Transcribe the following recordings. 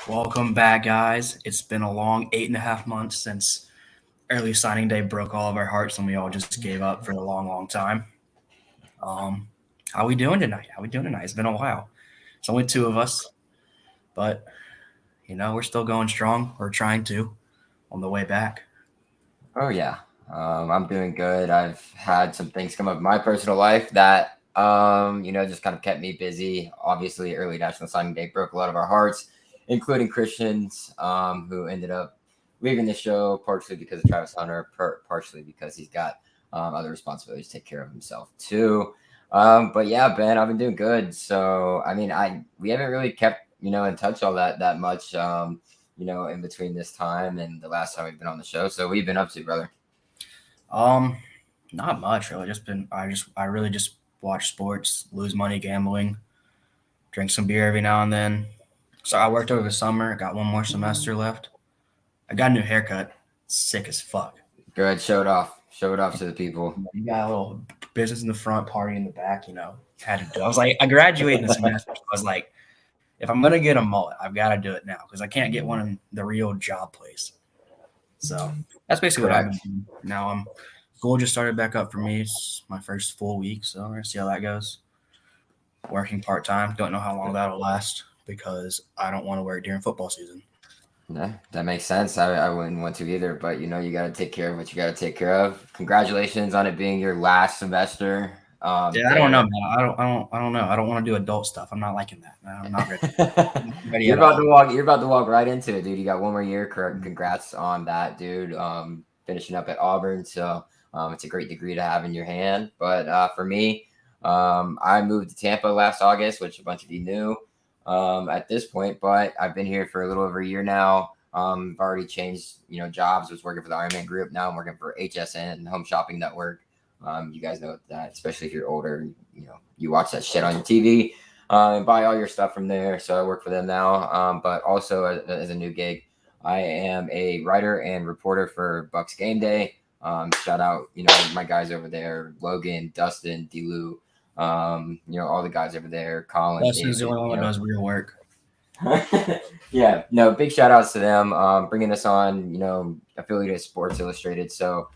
Welcome back, guys. It's been a long 8.5 months since early signing day broke all of our hearts, and we all just gave up for a long, long time. Um, how we doing tonight? How we doing tonight? It's been a while. It's only two of us, but we're still going strong. We're trying to on the way back. Oh yeah, I'm doing good. I've had some things come up in my personal life that just kind of kept me busy. Obviously, early National Signing Day broke a lot of our hearts, including Christians, who ended up leaving the show partially because of Travis Hunter, partially because he's got other responsibilities to take care of himself too. But yeah, Ben, I've been doing good. So I mean, I we haven't really kept in touch all that much. In between this time and the last time we've been on the show. So what have you been up to, brother? Um, Not much really. I really just watch sports, lose money gambling, drink some beer every now and then. So I worked over the summer. Got one more semester left. I got a new haircut. Sick as fuck. Go ahead, show it off. Show it off to the people. You got a little business in the front, party in the back. Had to do. I was like, I graduated in the semester. So I was like, if I'm gonna get a mullet, I've got to do it now because I can't get one in the real job place. So that's basically what I've been doing. Now school just started back up for me. It's my first full week, so we're gonna see how that goes. Working part time. Don't know how long that'll last because I don't want to work during football season. Yeah, that makes sense. I wouldn't want to either, but you got to take care of what you got to take care of. Congratulations on it being your last semester. Yeah, I don't know, man. I don't know. I don't want to do adult stuff. I'm not liking that. I'm not ready. I'm not ready You're at about all. to walk. You're about to walk right into it, dude. You got one more year. Congrats on that, dude. Finishing up at Auburn, so it's a great degree to have in your hand. But for me, I moved to Tampa last August, which a bunch of you knew at this point. But I've been here for a little over a year now. I've already changed, jobs. I was working for the Ironman Group. Now I'm working for HSN, Home Shopping Network. You guys know that, especially if you're older. You watch that shit on your TV and buy all your stuff from there. So I work for them now. But also as a new gig, I am a writer and reporter for Bucks Game Day. Shout out, my guys over there, Logan, Dustin, Delu, all the guys over there, Colin, Dustin's the David, only one that does real work. yeah, no, big shout outs to them, bringing us on, affiliated Sports Illustrated. So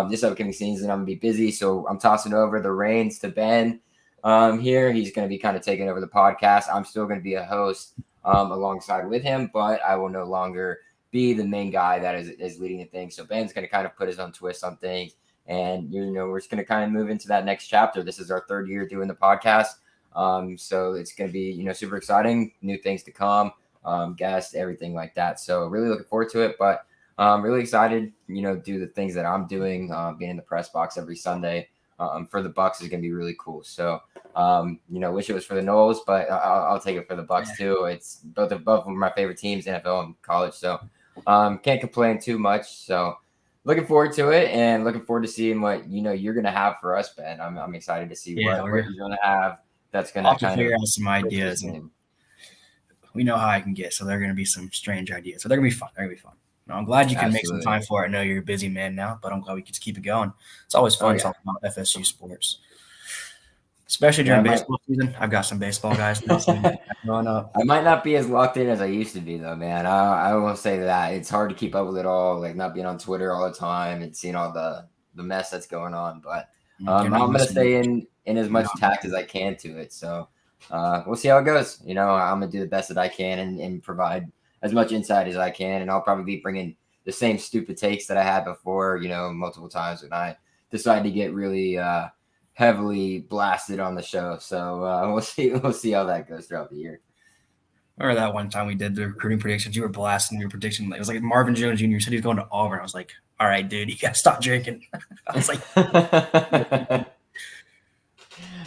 this upcoming season, I'm gonna be busy. So I'm tossing over the reins to Ben here. He's going to be kind of taking over the podcast. I'm still going to be a host alongside with him, but I will no longer be the main guy that is leading the thing. So Ben's going to kind of put his own twist on things. And, we're just going to kind of move into that next chapter. This is our third year doing the podcast. So it's going to be, super exciting, new things to come, guests, everything like that. So really looking forward to it, but really excited, do the things that I'm doing, being in the press box every Sunday. For the Bucks is going to be really cool. So, wish it was for the Knowles, but I'll take it for the Bucks too. It's both of my favorite teams, NFL and college. So, can't complain too much. So, looking forward to it and looking forward to seeing what you're going to have for us, Ben. I'm excited to see what you're going to have. That's going to kind figure of out some ideas. We know how I can get, so they're going to be some strange ideas. So they're going to be fun. They're going to be fun. I'm glad you can make some time for it. I know you're a busy man now, but I'm glad we can just keep it going. It's always fun talking about FSU sports, especially during baseball season. I've got some baseball guys growing up. I might not be as locked in as I used to be, though, man. I won't say that. It's hard to keep up with it all, like not being on Twitter all the time and seeing all the mess that's going on. But I'm going to stay in as much tact as I can to it. So we'll see how it goes. I'm going to do the best that I can and provide as much insight as I can. And I'll probably be bringing the same stupid takes that I had before, multiple times when I decided to get really heavily blasted on the show. So we'll see how that goes throughout the year. Remember that one time we did the recruiting predictions? You were blasting your prediction. It was like Marvin Jones Jr. said he's going to Auburn. I was like, all right, dude, you got to stop drinking. I was like,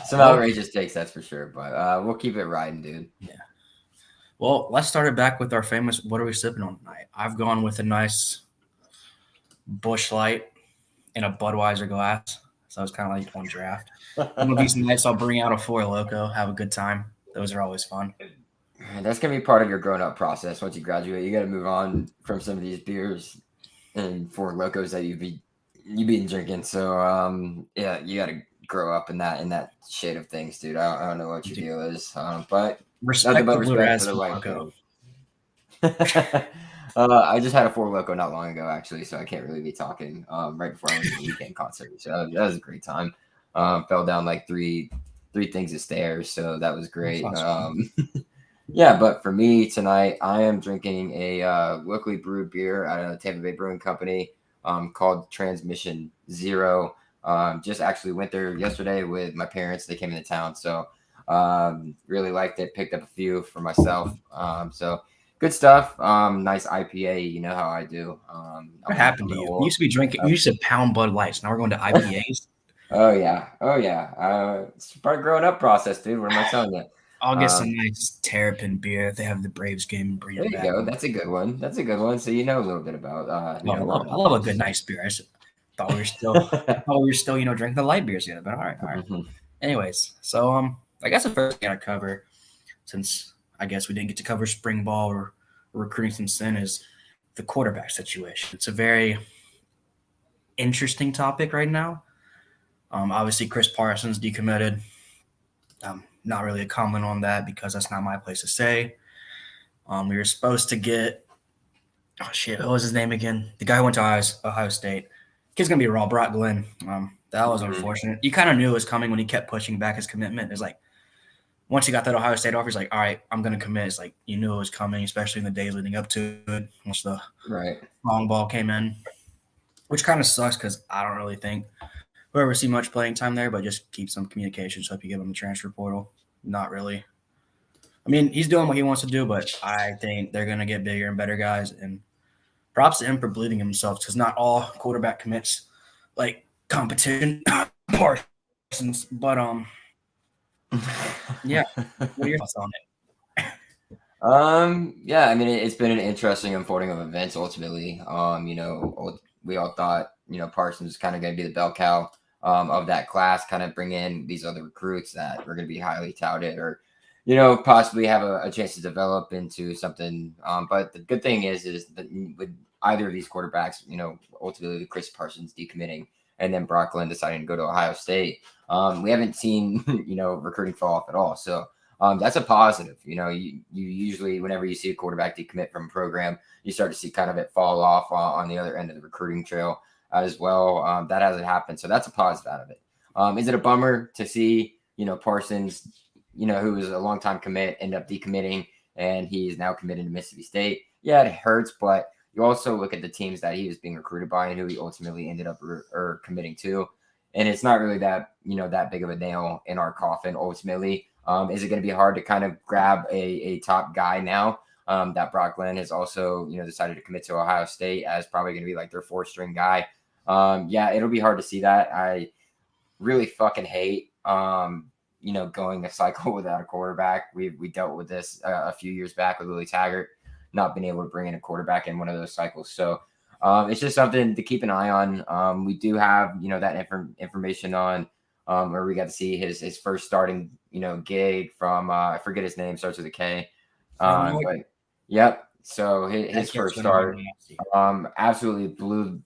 some outrageous takes, that's for sure. But we'll keep it riding, dude. Yeah. Well, let's start it back with our famous what are we sipping on tonight? I've gone with a nice Busch Light in a Budweiser glass. So it's kind of like on draft. One of these nights I'll bring out a Four Loko, have a good time. Those are always fun. That's going to be part of your grown-up process. Once you graduate, you got to move on from some of these beers and Four Lokos that you've been drinking. So, yeah, you got to grow up in that shade of things, dude. I don't know what your deal is, but respect for the light. I just had a Four Loko not long ago, actually, so I can't really be talking. Right before I went to the weekend concert, so that was a great time. Fell down like three things of stairs, so that was great. Yeah, but for me tonight, I am drinking a locally brewed beer at a Tampa Bay Brewing Company called Transmission Zero. Just actually went there yesterday with my parents. They came into town, so really liked it. Picked up a few for myself. So good stuff. Nice IPA. You know how I do. What happened to you? You used to be drinking. You used to pound Bud Lights. Now we're going to IPAs. Oh yeah. It's part of growing up process, dude. What am I telling you? I'll get some nice Terrapin beer. They have the Braves game and bring There it you back. go. That's a good one. That's a good one. So you know a little bit about. I love a good nice beer. Thought we were still drinking the light beers yet. But all right. Mm-hmm. Anyways, so I guess the first thing I cover, since I guess we didn't get to cover spring ball or recruiting since then, is the quarterback situation. It's a very interesting topic right now. Obviously, Chris Parsons decommitted. Not really a comment on that because that's not my place to say. We were supposed to get what was his name again? The guy who went to Ohio State. Kid's gonna be raw. Brock Glenn. That was unfortunate. You kind of knew it was coming when he kept pushing back his commitment. It's like once he got that Ohio State offer, he's like, all right, I'm gonna commit. It's like you knew it was coming, especially in the days leading up to it. Once the long ball came in, which kind of sucks because I don't really think whoever see much playing time there, but just keep some communication. So if you give him the transfer portal, not really. I mean, he's doing what he wants to do, but I think they're going to get bigger and better guys. And props to him for believing in himself because not all quarterback commits like competition Parsons. But yeah. What are your thoughts on it? Yeah, I mean, it's been an interesting unfolding of events. Ultimately, we all thought Parsons was kind of going to be the bell cow of that class, kind of bring in these other recruits that were going to be highly touted or possibly have a chance to develop into something. But the good thing is that with either of these quarterbacks, ultimately Chris Parsons decommitting and then Brock Glenn deciding to go to Ohio State, we haven't seen, recruiting fall off at all. So that's a positive. You usually, whenever you see a quarterback decommit from a program, you start to see kind of it fall off on the other end of the recruiting trail as well. That hasn't happened. So that's a positive out of it. Is it a bummer to see, Parsons, who was a longtime commit, end up decommitting, and he's now committed to Mississippi State? Yeah, it hurts, but you also look at the teams that he was being recruited by and who he ultimately ended up committing to, and it's not really that that big of a nail in our coffin. Ultimately, is it going to be hard to kind of grab a top guy now that Brock Glenn has also decided to commit to Ohio State as probably going to be like their fourth string guy? Yeah, it'll be hard to see that. I really fucking hate going a cycle without a quarterback. We dealt with this a few years back with Willie Taggart not being able to bring in a quarterback in one of those cycles. So it's just something to keep an eye on. We do have that information on where we got to see his first starting gig from I forget his name, starts with a K. But yep. So his first start absolutely blew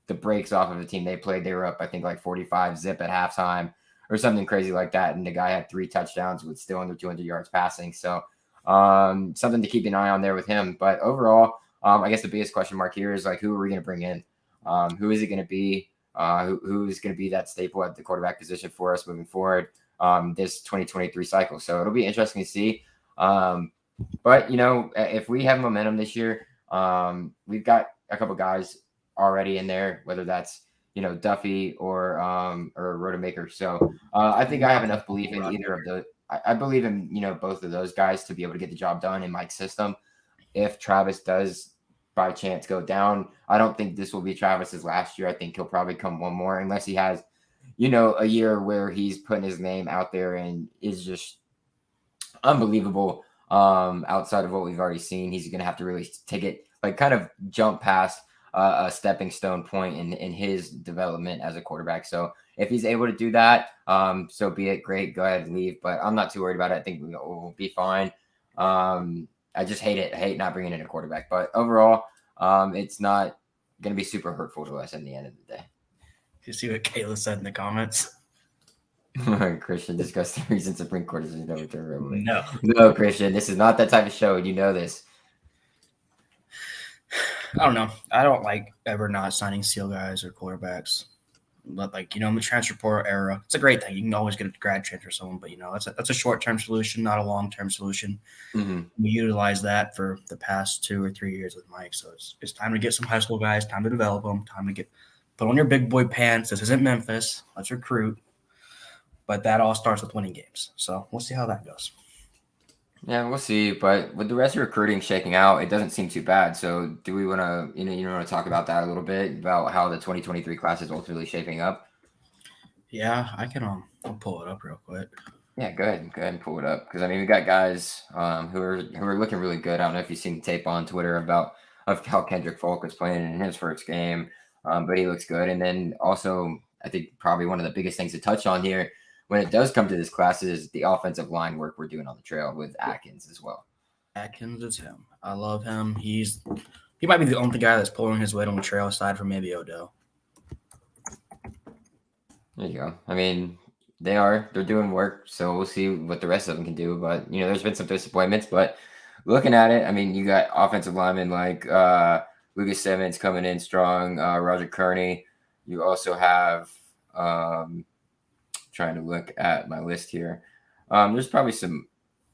the brakes off of the team they played. They were up, I think, like 45 zip at halftime or something crazy like that. And the guy had 3 touchdowns with still under 200 yards passing. So something to keep an eye on there with him. But overall, I guess the biggest question mark here is like, who are we going to bring in? Who is it going to be? Who's going to be that staple at the quarterback position for us moving forward this 2023 cycle? So it'll be interesting to see. But if we have momentum this year, we've got a couple guys already in there, whether that's Duffy or Rodemaker. So I think I have enough belief in either of the. I believe in both of those guys to be able to get the job done in Mike's system. If Travis does by chance go down, I don't think this will be Travis's last year. I think he'll probably come one more unless he has a year where he's putting his name out there and is just unbelievable. Outside of what we've already seen, he's going to have to really take it, like kind of jump past a stepping stone point in his development as a quarterback. So if he's able to do that, so be it. Great, go ahead and leave. But I'm not too worried about it. I think we'll be fine. I just hate it. I hate not bringing in a quarterback. But overall, it's not going to be super hurtful to us in the end of the day. You see what Kayla said in the comments? Christian discussed the reasons Supreme Court is No, Christian, this is not that type of show. You know this. I don't know. I don't like ever not signing seal guys or quarterbacks. But like in the transfer portal era, it's a great thing. You can always get a grad transfer or someone, but that's a short term solution, not a long term solution. Mm-hmm. We utilize that for the past 2 or 3 years with Mike. So it's time to get some high school guys, time to develop them, time to put on your big boy pants. This isn't Memphis. Let's recruit. But that all starts with winning games. So we'll see how that goes. Yeah, we'll see. But with the rest of recruiting shaking out, it doesn't seem too bad. So do we want to, you want to talk about that a little bit about how the 2023 class is ultimately shaping up? Yeah, I can. I'll pull it up real quick. Yeah, go ahead and pull it up because I mean we got guys who are looking really good. I don't know if you've seen the tape on Twitter of how Kendrick Falk was playing in his first game, but he looks good. And then also I think probably one of the biggest things to touch on here when it does come to this class is the offensive line work we're doing on the trail with Atkins as well. Atkins is him. I love him. He might be the only guy that's pulling his weight on the trail aside from maybe Odell. There you go. I mean, they're doing work, so we'll see what the rest of them can do. But there's been some disappointments. But looking at it, I mean, you got offensive linemen like Lucas Simmons coming in strong, Roger Kearney. You also have trying to look at my list here. There's probably some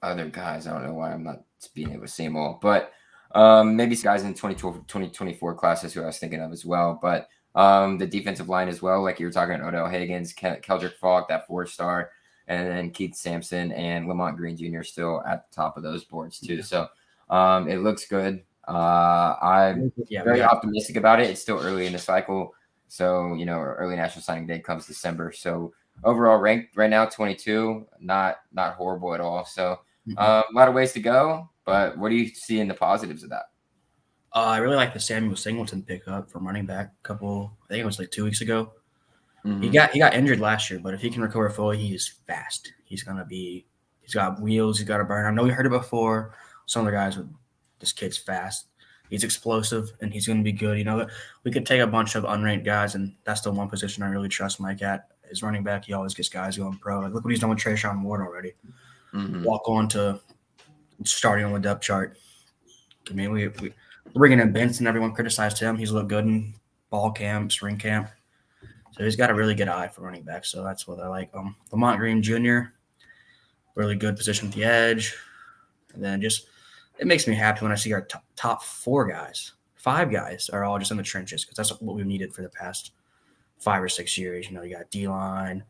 other guys. I don't know why I'm not being able to see them all, but maybe some guys in 2024 classes who I was thinking of as well. But the defensive line as well, like you were talking about Odell Higgins, Keldrick Falk, that 4-star, and then Keith Sampson and Lamont Green Jr. still at the top of those boards too. So it looks good. I'm very optimistic about it. It's still early in the cycle. So, early national signing day comes December. So overall ranked right now, 22, not horrible at all. So a lot of ways to go, but what do you see in the positives of that? I really like the Samuel Singleton pickup from running back I think it was like 2 weeks ago. Mm-hmm. He got injured last year, but if he can recover fully, he's fast. He's got wheels, he's got a burn. I know we heard it before. Some of the guys this kid's fast. He's explosive, and he's going to be good. We could take a bunch of unranked guys, and that's the one position I really trust Mike at is running back. He always gets guys going pro. Like, look what he's done with Trayshawn Ward already. Mm-hmm. Walk on to starting on the depth chart. I mean, we're bringing in Benson. Everyone criticized him. He's looked good in ball camp, spring camp. So he's got a really good eye for running back. So that's what I like. Lamont Green Jr., really good position at the edge. And then it makes me happy when I see our top 5 guys are all just in the trenches because that's what we've needed for the past 5 or 6 years. You got D-line,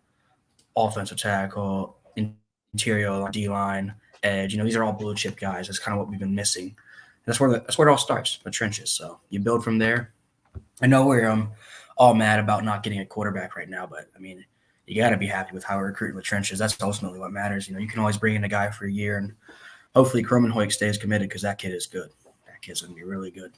offensive tackle, interior D-line, edge. These are all blue chip guys. That's kind of what we've been missing. That's where it all starts, the trenches. So you build from there. I know we're all mad about not getting a quarterback right now, but I mean, you got to be happy with how we're recruiting the trenches. That's ultimately what matters. You can always bring in a guy for a year, and hopefully Kromenhoek stays committed because that kid is good. That kid's going to be really good.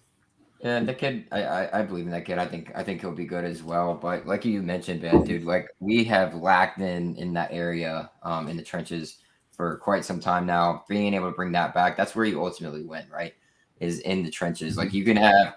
Yeah, the kid, I believe in that kid. I think he'll be good as well. But like you mentioned, Ben, dude, like we have lacked in that area in the trenches for quite some time now. Being able to bring that back, that's where you ultimately win, right? Is in the trenches. Like you can have,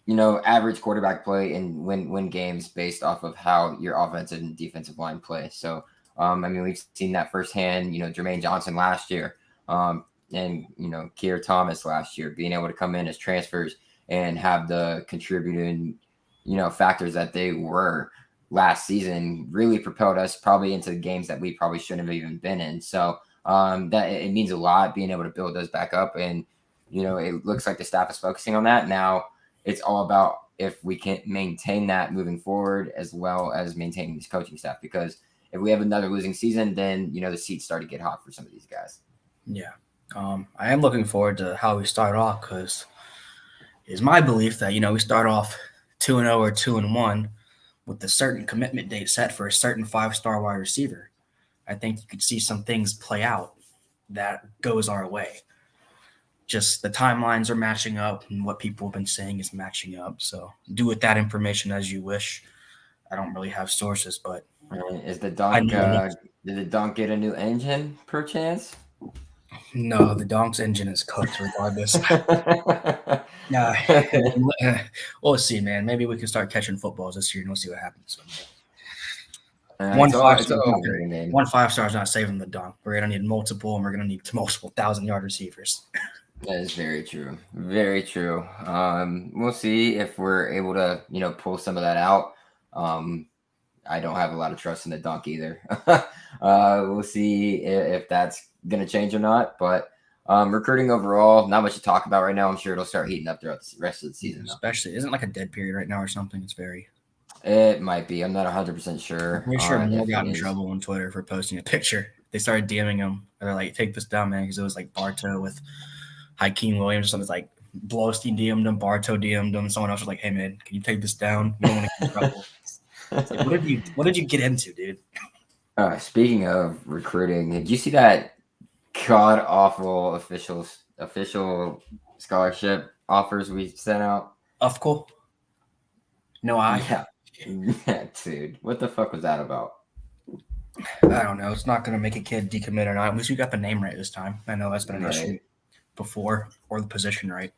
average quarterback play and win games based off of how your offensive and defensive line play. So, I mean, we've seen that firsthand. Jermaine Johnson last year, and Keir Thomas last year, being able to come in as transfers and have the contributing, factors that they were last season really propelled us probably into games that we probably shouldn't have even been in. So that it means a lot being able to build those back up. And, it looks like the staff is focusing on that. Now it's all about if we can maintain that moving forward as well as maintaining this coaching staff, because if we have another losing season, then, the seats start to get hot for some of these guys. Yeah. I am looking forward to how we start off because it's my belief that, we start off 2-0 or 2-1 with a certain commitment date set for a certain 5-star wide receiver. I think you could see some things play out that goes our way. Just the timelines are matching up and what people have been saying is matching up. So do with that information as you wish. I don't really have sources, but is the Donk did the Donk get a new engine per chance? No, the Donk's engine is cooked regardless. We'll see, man. Maybe we can start catching footballs this year and we'll see what happens. One 5-star is not saving the Donk. We're going to need multiple, and we're going to need multiple 1,000-yard receivers. That is very true. Very true. We'll see if we're able to, pull some of that out. Um, I don't have a lot of trust in the dunk either. We'll see if that's going to change or not. But recruiting overall, not much to talk about right now. I'm sure it'll start heating up throughout the rest of the season, though. Especially, isn't like a dead period right now or something? It's very. It might be. I'm not 100% sure I'm pretty sure on Moore if got it in is. trouble on Twitter for posting a picture. They started DMing him. They're like, "Take this down, man," because it was like Bartow with Hakeem Williams or something. It's like Blowstein DM'd him, Bartow DM'd him. Someone else was like, "Hey, man, can you take this down? We don't want to get in trouble." It's like, what did you get into, dude? Speaking of recruiting, did you see that god awful official scholarship offers we sent out? Of course. No, Yeah, yeah, dude. What the fuck was that about? I don't know. It's not going to make a kid decommit or not. At least you got the name right this time. I know that's been an issue Right. before, or the position right.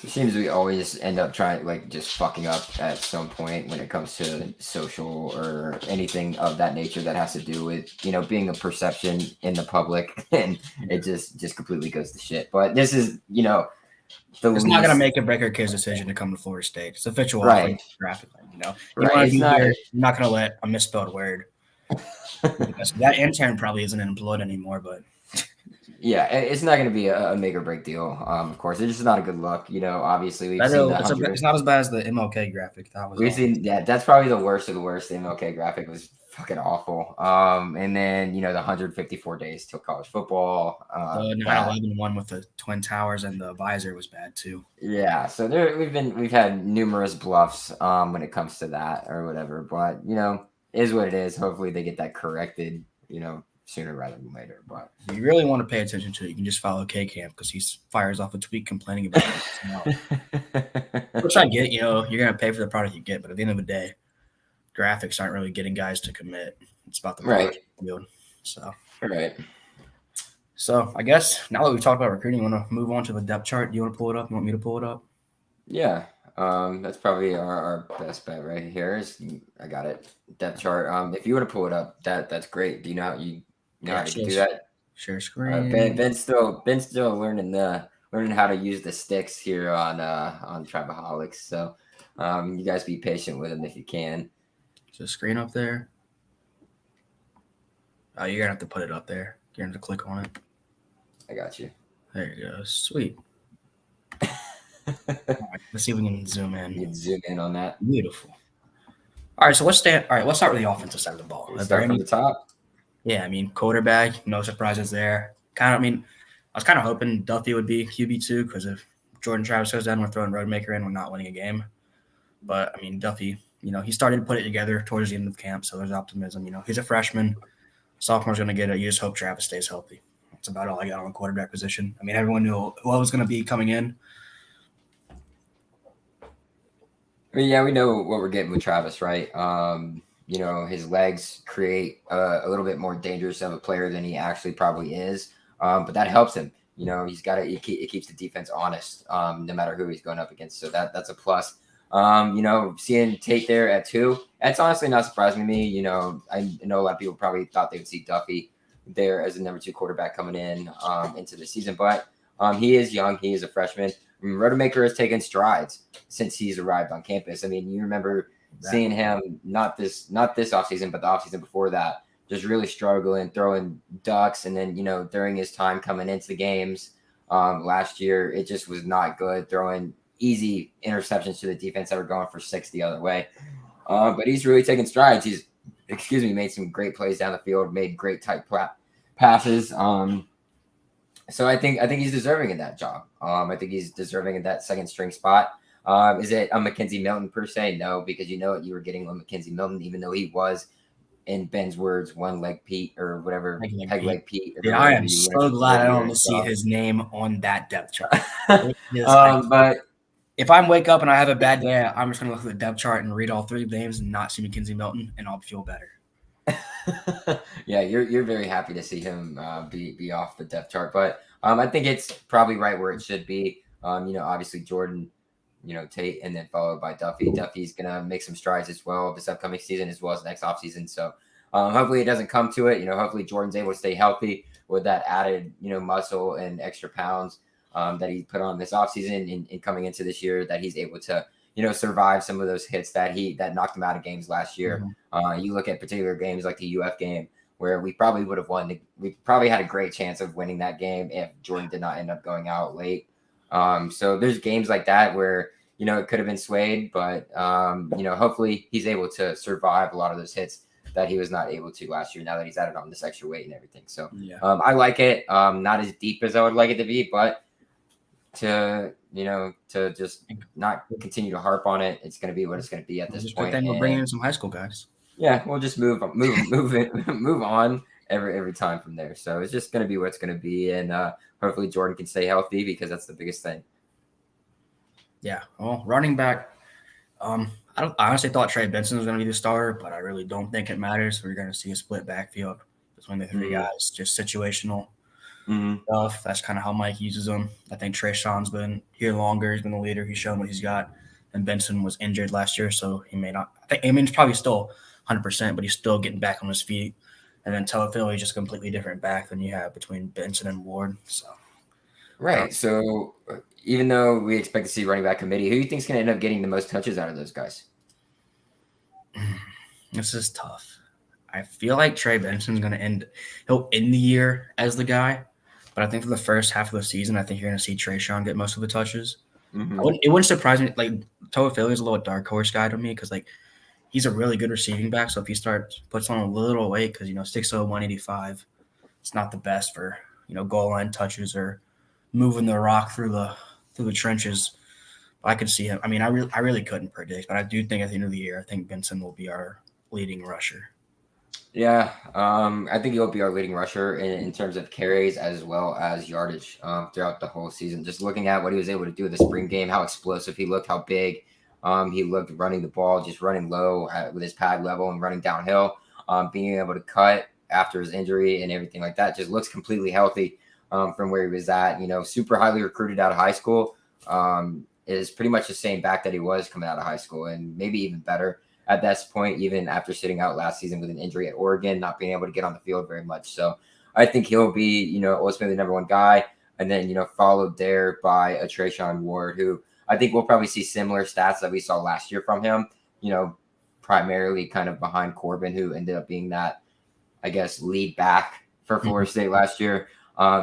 It seems we always end up trying like just fucking up at some point when it comes to social or anything of that nature that has to do with being a perception in the public, and it just completely goes to shit. But this is the It's not going to least make or break our kid's decision to come to Florida State. It's official offer right. graphically. You Right. want to It's be not. here. You're not going to let a misspelled word. That intern probably isn't employed anymore, but Yeah, it's not going to be a make or break deal. Of course, it's just not a good look. Obviously we've seen the it's not as bad as the MLK graphic. That was we've all. seen that's probably the worst of the worst. The MLK graphic was fucking awful. And then the 154 days till college football. The That 9/11 one with the twin towers and the visor was bad too. yeah. So we've had numerous bluffs when it comes to that or whatever. But is what it is. Hopefully they get that corrected. Sooner rather than later. But If you really want to pay attention to it, you can just follow K Camp because he fires off a tweet complaining about it. Which I get, you're going to pay for the product you get, but at the end of the day, graphics aren't really getting guys to commit. It's about the product field. Right. So I guess now that we've talked about recruiting, you want to move on to the depth chart. Do you want to pull it up? You want me to pull it up? Yeah. That's probably our best bet right here. I got it. Depth chart. If you were to pull it up, that's great. Do you know how how to do that? Share screen. Ben's still learning how to use the sticks here on Tribaholics. So you guys be patient with him if you can. Is the screen up there? Oh, you're gonna have to put it up there. You're gonna have to click on it. I got you. There you go. Sweet. All right, let's see if we can zoom in. You can zoom in on that. Beautiful. All right, so let's start with the offensive side of the ball. Start from the top. Yeah, I mean, quarterback, no surprises there. I was kind of hoping Duffy would be QB2 because if Jordan Travis goes down, we're throwing Roadmaker in, we're not winning a game. But, I mean, Duffy, he started to put it together towards the end of camp, so there's optimism. He's a freshman. Sophomore's going to get it. You just hope Travis stays healthy. That's about all I got on the quarterback position. I mean, everyone knew who was going to be coming in. Yeah, we know what we're getting with Travis, right? His legs create a little bit more dangerous of a player than he actually probably is. But that helps him. It keeps the defense honest, no matter who he's going up against. So that's a plus. Seeing Tate there at 2, that's honestly not surprising to me. I know a lot of people probably thought they would see Duffy there as a number 2 quarterback coming in into the season, but he is young. He is a freshman. Rodemaker has taken strides since he's arrived on campus. I mean, you remember seeing him not this offseason, but the offseason before that, just really struggling, throwing ducks, and then during his time coming into the games last year, it just was not good, throwing easy interceptions to the defense that were going for 6 the other way. But he's really taken strides. He's made some great plays down the field, made great tight passes. So I think he's deserving of that job. I think he's deserving of that second string spot. Is it a Mackenzie Milton per se? No, because you were getting a Mackenzie Milton, even though he was, in Ben's words, one leg Pete or whatever, peg leg Pete. Yeah, I am so glad I don't see his name on that depth chart. But if I wake up and I have a bad day, I'm just going to look at the depth chart and read all 3 names and not see Mackenzie Milton, and I'll feel better. Yeah, you're very happy to see him be off the depth chart, but I think it's probably right where it should be. Obviously Jordan, Tate, and then followed by Duffy. Duffy's gonna make some strides as well this upcoming season as well as next offseason. So hopefully it doesn't come to it. Hopefully Jordan's able to stay healthy with that added muscle and extra pounds. that he put on this offseason and coming into this year, that he's able to, survive some of those hits that knocked him out of games last year. You look at particular games like the UF game, where we probably would have won. We probably had a great chance of winning that game if Jordan did not end up going out late. So there's games like that where, it could have been swayed, but, hopefully he's able to survive a lot of those hits that he was not able to last year, now that he's added on this extra weight and everything. So I like it. Not as deep as I would like it to be, but to just not continue to harp on it. It's going to be what it's going to be at this point. Then we're bringing in some high school guys. Yeah, we'll just move on every time from there. So it's just going to be what it's going to be, and hopefully Jordan can stay healthy, because that's the biggest thing. Yeah. Well, running back, I honestly thought Trey Benson was going to be the starter, but I really don't think it matters. We're going to see a split backfield between the three guys, just situational stuff. That's kind of how Mike uses them. I think Trayshawn's been here longer. He's been the leader. He's shown what he's got. And Benson was injured last year, so he may not. He's probably still 100%, but he's still getting back on his feet. And then Toafili is just a completely different back than you have between Benson and Ward. So, right. So even though we expect to see running back committee, who do you think is going to end up getting the most touches out of those guys? This is tough. I feel like Trey Benson's going to he'll end the year as the guy, but I think for the first half of the season, I think you're going to see Trayshawn get most of the touches. It wouldn't surprise me. Like, Toafili is a little dark horse guy to me, because he's a really good receiving back. So if he puts on a little weight, because 6'0", 185, it's not the best for goal line touches or moving the rock through the trenches. But I could see him. I mean, I really couldn't predict, but I do think at the end of the year, I think Benson will be our leading rusher. Yeah, I think he'll be our leading rusher in terms of carries as well as yardage throughout the whole season. Just looking at what he was able to do in the spring game, how explosive he looked, how big he looked running the ball, just running low with his pad level and running downhill, being able to cut after his injury and everything like that. Just looks completely healthy from where he was at. Super highly recruited out of high school. Is pretty much the same back that he was coming out of high school, and maybe even better at this point, even after sitting out last season with an injury at Oregon, not being able to get on the field very much. So I think he'll be, ultimately the number one guy, and then, followed there by a Trayshawn Ward, who I think we'll probably see similar stats that we saw last year from him, primarily kind of behind Corbin, who ended up being that, I guess, lead back for Florida State last year.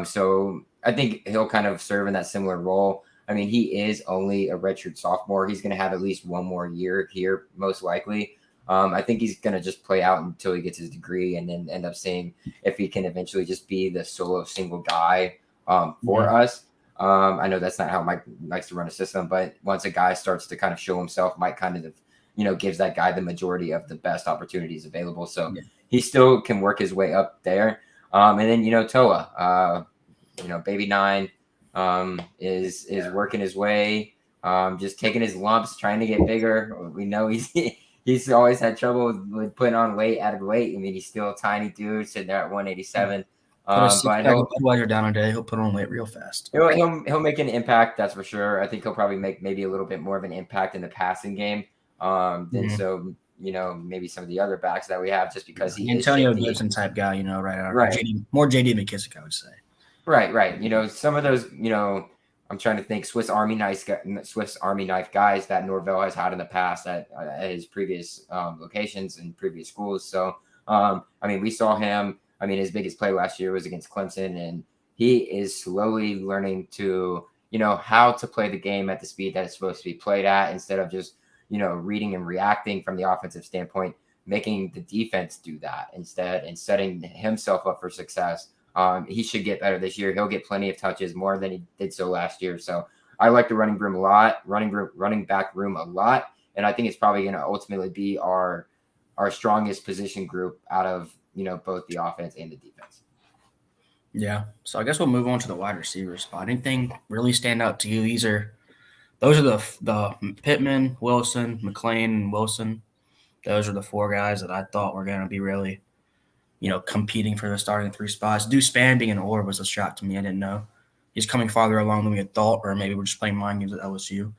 So I think he'll kind of serve in that similar role. I mean, he is only a redshirt sophomore. He's going to have at least one more year here, most likely. I think he's going to just play out until he gets his degree, and then end up seeing if he can eventually just be the solo single guy for us. I know that's not how Mike likes to run a system, but once a guy starts to kind of show himself, Mike kind of, gives that guy the majority of the best opportunities available. So he still can work his way up there. And then, Toa, baby 9, is working his way, just taking his lumps, trying to get bigger. We know he's always had trouble with putting on weight, added weight. I mean, he's still a tiny dude sitting there at 187. But while you're down a day, he'll put on weight real fast. He'll make an impact, that's for sure. I think he'll probably make maybe a little bit more of an impact in the passing game than so maybe some of the other backs that we have, just because he Antonio Gibson type guy, right. More JD McKissick, I would say. Right. Some of those, I'm trying to think Swiss Army knife guys that Norvell has had in the past at his previous locations and previous schools. So, we saw him. His biggest play last year was against Clemson, and he is slowly learning to, how to play the game at the speed that it's supposed to be played at, instead of just, reading and reacting from the offensive standpoint, making the defense do that instead, and setting himself up for success. He should get better this year. He'll get plenty of touches, more than he did so last year. So I like the running back room a lot. And I think it's probably going to ultimately be our strongest position group out of, both the offense and the defense. Yeah. So I guess we'll move on to the wide receiver spot. Anything really stand out to you? Those are the Pittman, Wilson, McLean, and Wilson. Those are the 4 guys that I thought were going to be really, competing for the starting 3 spots. Deuce Spann being an Orr was a shock to me. I didn't know. He's coming farther along than we had thought, or maybe we're just playing mind games at LSU.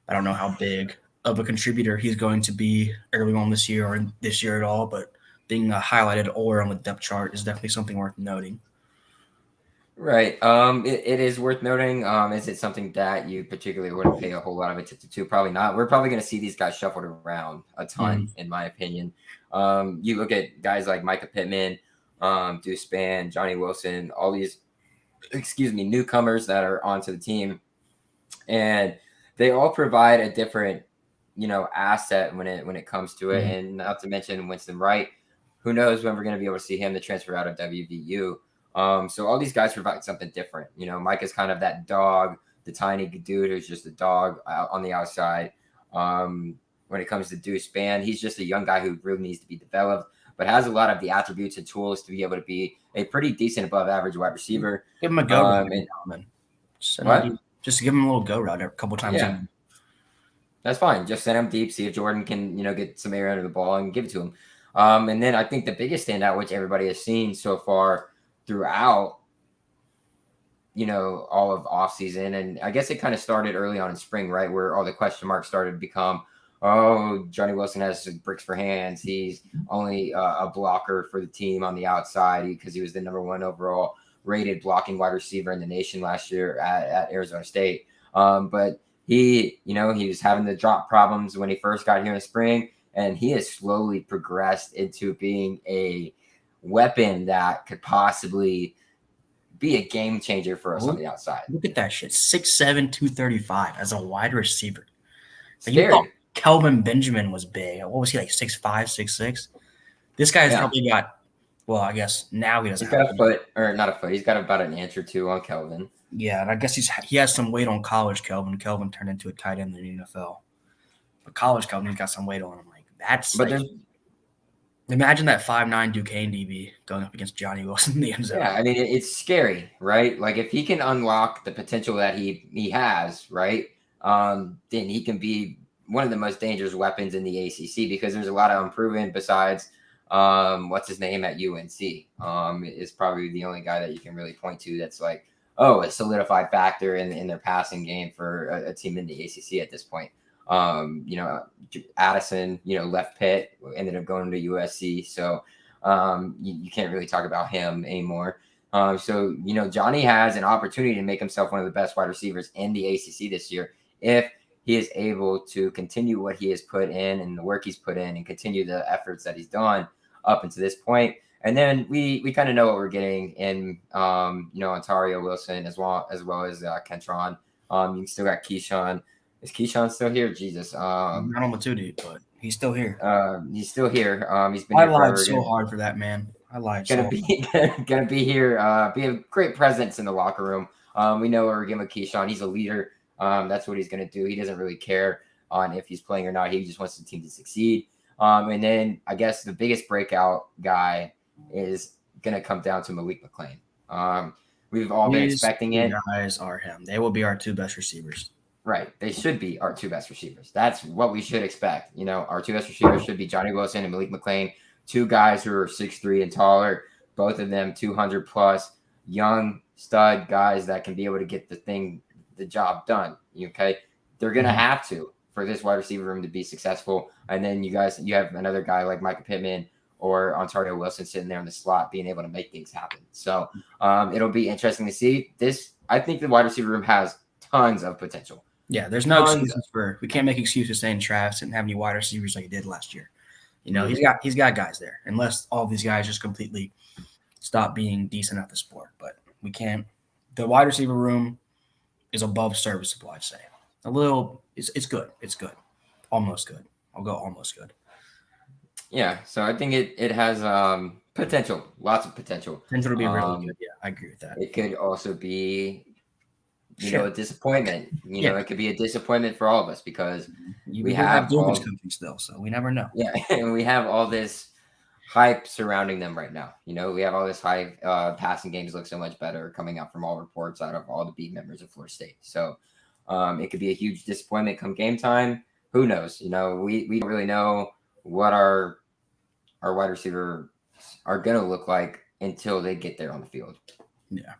I don't know how big of a contributor he's going to be early on this year or this year at all, but being a highlighted Orr on the depth chart is definitely something worth noting. Right. It is worth noting. Is it something that you particularly wouldn't pay a whole lot of attention to? Probably not. We're probably going to see these guys shuffled around a ton, Mhm. in my opinion. You look at guys like Micah Pittman, Deuce Spann, Johnny Wilson, all these, newcomers that are onto the team, and they all provide a different, asset when it comes to it. Mhm. And not to mention Winston Wright, who knows when we're going to be able to see him to transfer out of WVU. So all these guys provide something different. Mike is kind of that dog, the tiny dude who's just a dog out on the outside. When it comes to Deuce Spann, he's just a young guy who really needs to be developed, but has a lot of the attributes and tools to be able to be a pretty decent above average wide receiver. Give him a go route every And now and then. Send him what? deep. Just give him a little go route a couple times a Yeah, game. that's fine. Just send him deep, see if Jordan can, get some air under the ball and give it to him. And then I think the biggest standout, which everybody has seen so far throughout, all of off season, and I guess it kind of started early on in spring, right, where all the question marks started to become, oh, Johnny Wilson has bricks for hands. He's only a blocker for the team on the outside because he was the number one overall rated blocking wide receiver in the nation last year at Arizona State. But he was having the drop problems when he first got here in the spring, and he has slowly progressed into being a weapon that could possibly be a game changer for us on Look, the outside. look at that shit. 6'7", 235 as a wide receiver. Like, you thought Scary. Kelvin Benjamin was big. What was he, like 6'5", 6'6"? This guy's Yeah. probably got, well, I guess now he doesn't He's have got a foot, or not a foot. He's got about an inch or two on Kelvin. Yeah, and I guess he has some weight on college Kelvin. Kelvin turned into a tight end in the NFL. But college Kelvin, he's got some weight on him. Like, that's But like, there's, imagine that 5'9" Duquesne DB going up against Johnny Wilson in the end zone. yeah, I mean, it's scary, right? Like if he can unlock the potential that he has, right, then he can be one of the most dangerous weapons in the ACC because there's a lot of unproven besides what's his name at UNC. Is probably the only guy that you can really point to that's like, oh, a solidified factor in their passing game for a team in the ACC at this point. Addison, left Pitt, ended up going to USC, so you can't really talk about him anymore. So Johnny has an opportunity to make himself one of the best wide receivers in the ACC this year if he is able to continue what he has put in and the work he's put in and continue the efforts that he's done up until this point. And then we kind of know what we're getting in Ontario Wilson as well as Kentron. You still got Keyshawn. Is Keyshawn still here? Jesus. Not on Matudi, but he's still here. He's still here. He's been I here lied forever. so hard for that man. I lied so hard. Gonna be here. Be a great presence in the locker room. We know we're giving Keyshawn. He's a leader. That's what he's gonna do. He doesn't really care on if he's playing or not. He just wants the team to succeed. And then I guess the biggest breakout guy is gonna come down to Malik McClain. We've all been expecting it. Guys are him. They will be our two best receivers. Right. They should be our two best receivers. That's what we should expect. Our two best receivers should be Johnny Wilson and Malik McClain, two guys who are 6'3" and taller, both of them 200 plus, young stud guys that can be able to get the job done. Okay. They're going to have to for this wide receiver room to be successful. And then you have another guy like Micah Pittman or Ontario Wilson sitting there in the slot being able to make things happen. So it'll be interesting to see this. I think the wide receiver room has tons of potential. Yeah, there's no excuses we can't make excuses saying Travis didn't have any wide receivers like he did last year. He's got guys there, unless all these guys just completely stop being decent at the sport. But we can't. The wide receiver room is above serviceable, I'd say. A little, it's good. It's good. Almost good. I'll go almost good. Yeah, so I think it has potential, lots of potential. Potential to be really good. Yeah, I agree with that. It could also be a disappointment. It could be a disappointment for all of us because we have Dugans cooking still, so we never know. Yeah, and we have all this hype surrounding them right now. We have all this hype. Passing games look so much better coming out from all reports out of all the beat members of Florida State. So it could be a huge disappointment come game time. Who knows? We don't really know what our wide receivers are going to look like until they get there on the field. Yeah.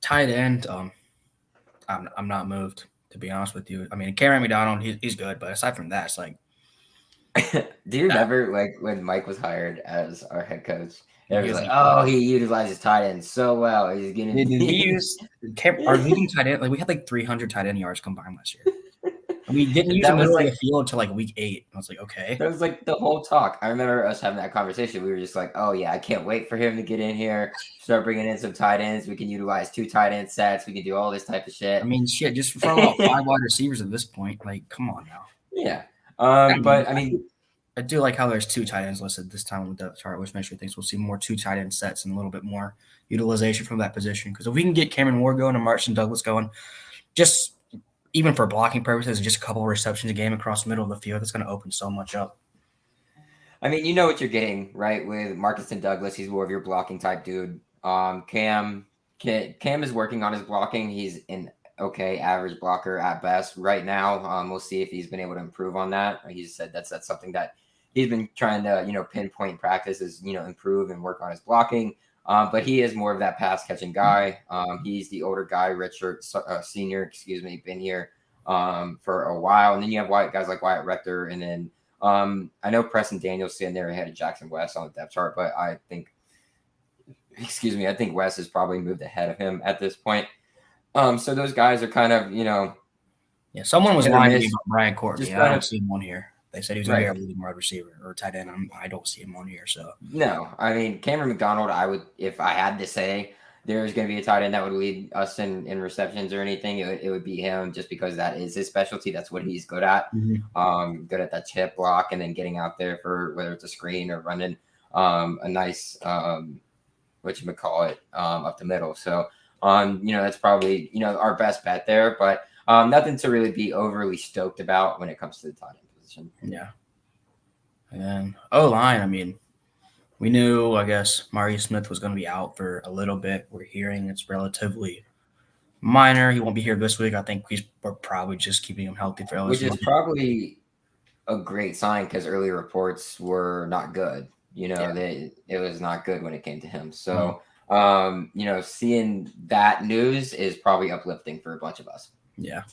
Tight end, I'm not moved, to be honest with you. I mean, Cameron McDonald, he's good, but aside from that, it's like Do you remember like when Mike was hired as our head coach? It He was was like, like, oh, he utilizes tight ends so well. He's did getting he use our leading tight end? Like we had like 300 tight end yards combined last year. And we didn't use the that was middle of like the field until like week 8. I was like, okay. that was like the whole talk. I remember us having that conversation. We were just like, oh yeah, I can't wait for him to get in here, start bringing in some tight ends. We can utilize 2 tight end sets. We can do all this type of I shit. mean, shit, just throw out 5 wide receivers at this point. Like, come on now. Yeah. I mean, But I mean, I do like how there's 2 tight ends listed this time with the chart, which makes me think we'll see more 2 tight end sets and a little bit more utilization from that position. Because if we can get Cameron Ward going and Martin Douglas going, just even for blocking purposes, just a couple of receptions a game across the middle of the field, that's going to open so much up. I mean, you know what you're getting, right? With Marcus and Douglas, he's more of your blocking type dude. Cam is working on his blocking. He's an okay average blocker at best right now. We'll see if he's been able to improve on that. He said that's something that he's been trying to pinpoint in practice is improve and work on his blocking. But he is more of that pass catching guy. He's the older guy, Richard Senior, excuse me, been here for a while. And then you have guys like Wyatt Rector, and then I know Preston Daniels sitting there ahead of Jackson West on the depth chart, but I think West has probably moved ahead of him at this point. So those guys are kind of, Yeah, someone was hit or lying to me miss. about Brian Courtney. Just I kind don't of see him on here. They said he was going to be right. our leading wide receiver or tight end. I don't see him on here. So No, I mean Cameron McDonald. I would, if I had to say, there's going to be a tight end that would lead us in receptions or anything. It would be him, just because that is his specialty. That's what he's good at. Good at that chip block and then getting out there for whether it's a screen or running a nice whatchamacallit, up the middle. So that's probably our best bet there, but nothing to really be overly stoked about when it comes to the tight end position. Yeah. And then O-line, I mean, we knew, I guess, Mario Smith was going to be out for a little bit. We're hearing it's relatively minor. He won't be here this week. I think we're probably just keeping him healthy for LSU. Which is probably a great sign, because earlier reports were not good. It was not good when it came to him. So, seeing that news is probably uplifting for a bunch of us. Yeah.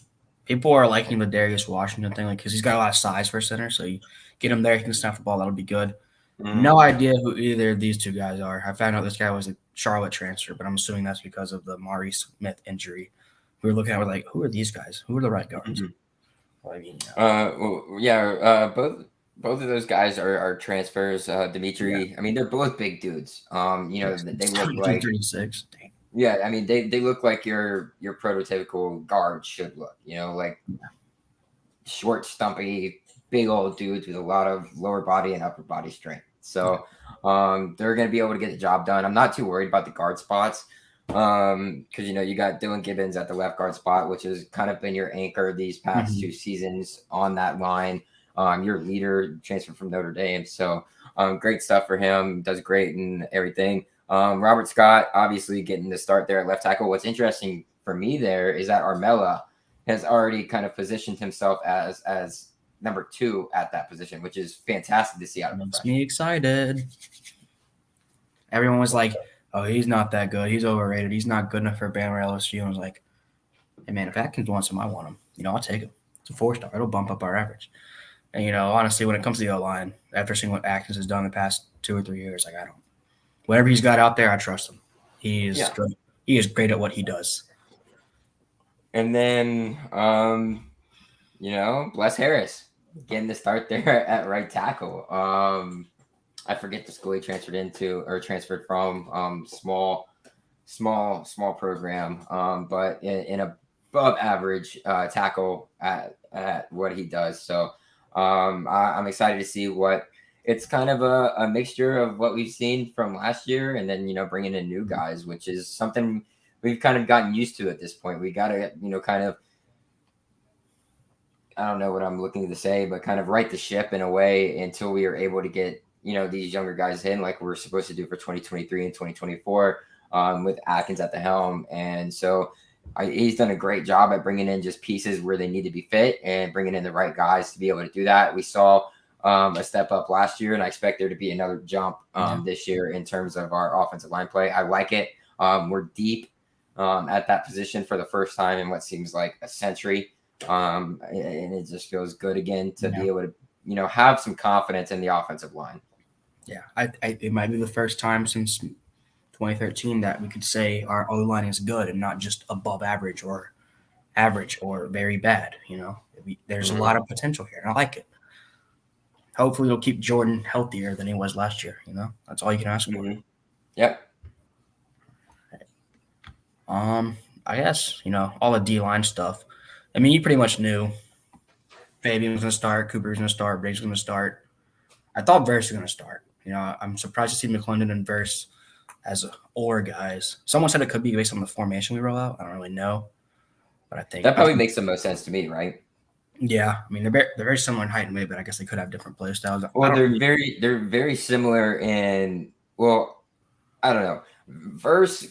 People are liking the Darius Washington thing, because he's got a lot of size for a center. So you get him there, he can snap the ball. That'll be good. No idea who either of these 2 guys are. I found out this guy was a Charlotte transfer, but I'm assuming that's because of the Mari Smith injury. We were looking at, we're like, who are these guys? Who are the right guards? Well, I mean, both of those guys are transfers. Dimitri, yeah. I mean, they're both big dudes. They look like 36. Dang. Yeah, I mean, they look like your prototypical guard should look. Short, stumpy, big old dudes with a lot of lower body and upper body strength. So they're going to be able to get the job done. I'm not too worried about the guard spots, because you got Dylan Gibbons at the left guard spot, which has kind of been your anchor these past 2 seasons on that line. Your leader transferred from Notre Dame, so great stuff for him. Does great and everything. Robert Scott obviously getting the start there at left tackle. What's interesting for me there is that Armella has already kind of positioned himself as number 2 at that position, which is fantastic to see out of him. Makes me excited. Everyone was like, oh, he's not that good. He's overrated. He's not good enough for Bama or LSU. And I was like, hey, man, if Atkins wants him, I want him. I'll take him. It's a 4-star. It'll bump up our average. And, honestly, when it comes to the O-line, after seeing what Atkins has done the past 2 or 3 years, like, whatever he's got out there, I trust him. He is good. He is great at what he does. And then, Bless Harris getting the start there at right tackle. I forget the school he transferred from. Small program, but in above average tackle at what he does. So I'm excited to see what. It's kind of a mixture of what we've seen from last year, and then bringing in new guys, which is something we've kind of gotten used to at this point. We got to kind of, I don't know what I'm looking to say, but kind of right the ship in a way until we are able to get these younger guys in, like we're supposed to do for 2023 and 2024, with Atkins at the helm. And so he's done a great job at bringing in just pieces where they need to be fit and bringing in the right guys to be able to do that. We saw a step up last year, and I expect there to be another jump this year in terms of our offensive line play. I like it. We're deep at that position for the first time in what seems like a century, and it just feels good again to be able to have some confidence in the offensive line. Yeah, it might be the first time since 2013 that we could say our O line is good and not just above average or very bad. There's a lot of potential here, and I like it. Hopefully, it'll keep Jordan healthier than he was last year. That's all you can ask for. Yep. I guess all the D line stuff. I mean, you pretty much knew Fabian was going to start, Cooper was going to start, Briggs was going to start. I thought Verse was going to start. I'm surprised to see McClendon and Verse as older guys. Someone said it could be based on the formation we roll out. I don't really know, but I think that probably makes the most sense to me, right? Yeah, I mean they're very similar in height and weight, but I guess they could have different play styles. Well, they're very similar in. Well, I don't know. Verse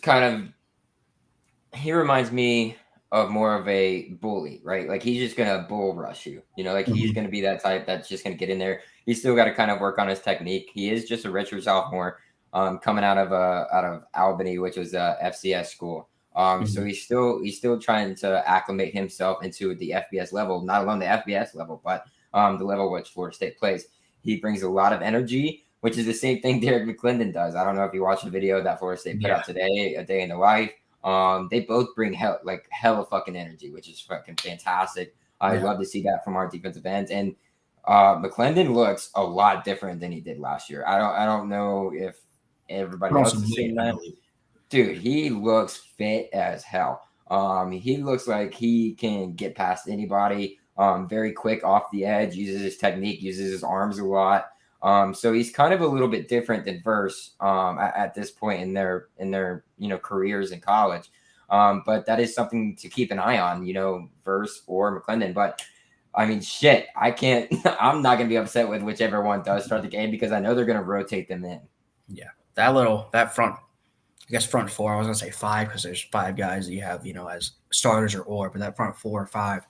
he reminds me of more of a bully, right? Like he's just gonna bull rush you. He's gonna be that type that's just gonna get in there. He's still got to kind of work on his technique. He is just a redshirt sophomore, coming out of Albany, which was a FCS school. So he's still trying to acclimate himself into the FBS level, not alone the FBS level, but the level which Florida State plays. He brings a lot of energy, which is the same thing Derek McClendon does. I don't know if you watched the video that Florida State put out today, A Day in the Life. They both bring hella fucking energy, which is fucking fantastic. I love to see that from our defensive ends. And McClendon looks a lot different than he did last year. I don't know if everybody else is seeing that. Dude, he looks fit as hell. He looks like he can get past anybody. Very quick off the edge, uses his technique, uses his arms a lot. So he's kind of a little bit different than Verse at this point in their careers in college. But that is something to keep an eye on, Verse or McClendon. But I mean, shit, I can't. I'm not gonna be upset with whichever one does start the game because I know they're gonna rotate them in. Yeah, that front. I guess front four. I was gonna say five because there's 5 guys that you have, as starters or but that front 4 or 5 is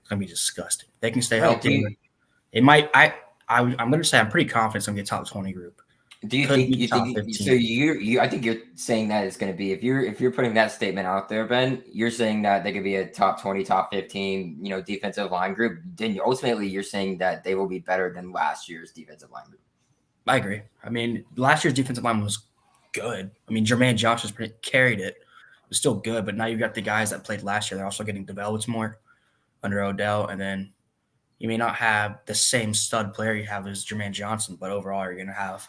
gonna be disgusting. They can stay healthy. It might. I'm gonna say I'm pretty confident it's gonna be a top 20 group. Do you think so? I think you're saying that it's going to be if you're putting that statement out there, Ben. You're saying that they could be a top 20, top 15, defensive line group. Then ultimately, you're saying that they will be better than last year's defensive line group. I agree. I mean, last year's defensive line was good. I mean, Jermaine Johnson carried it. It was still good, but now you've got the guys that played last year. They're also getting developed more under Odell, and then you may not have the same stud player you have as Jermaine Johnson, but overall, you're going to have.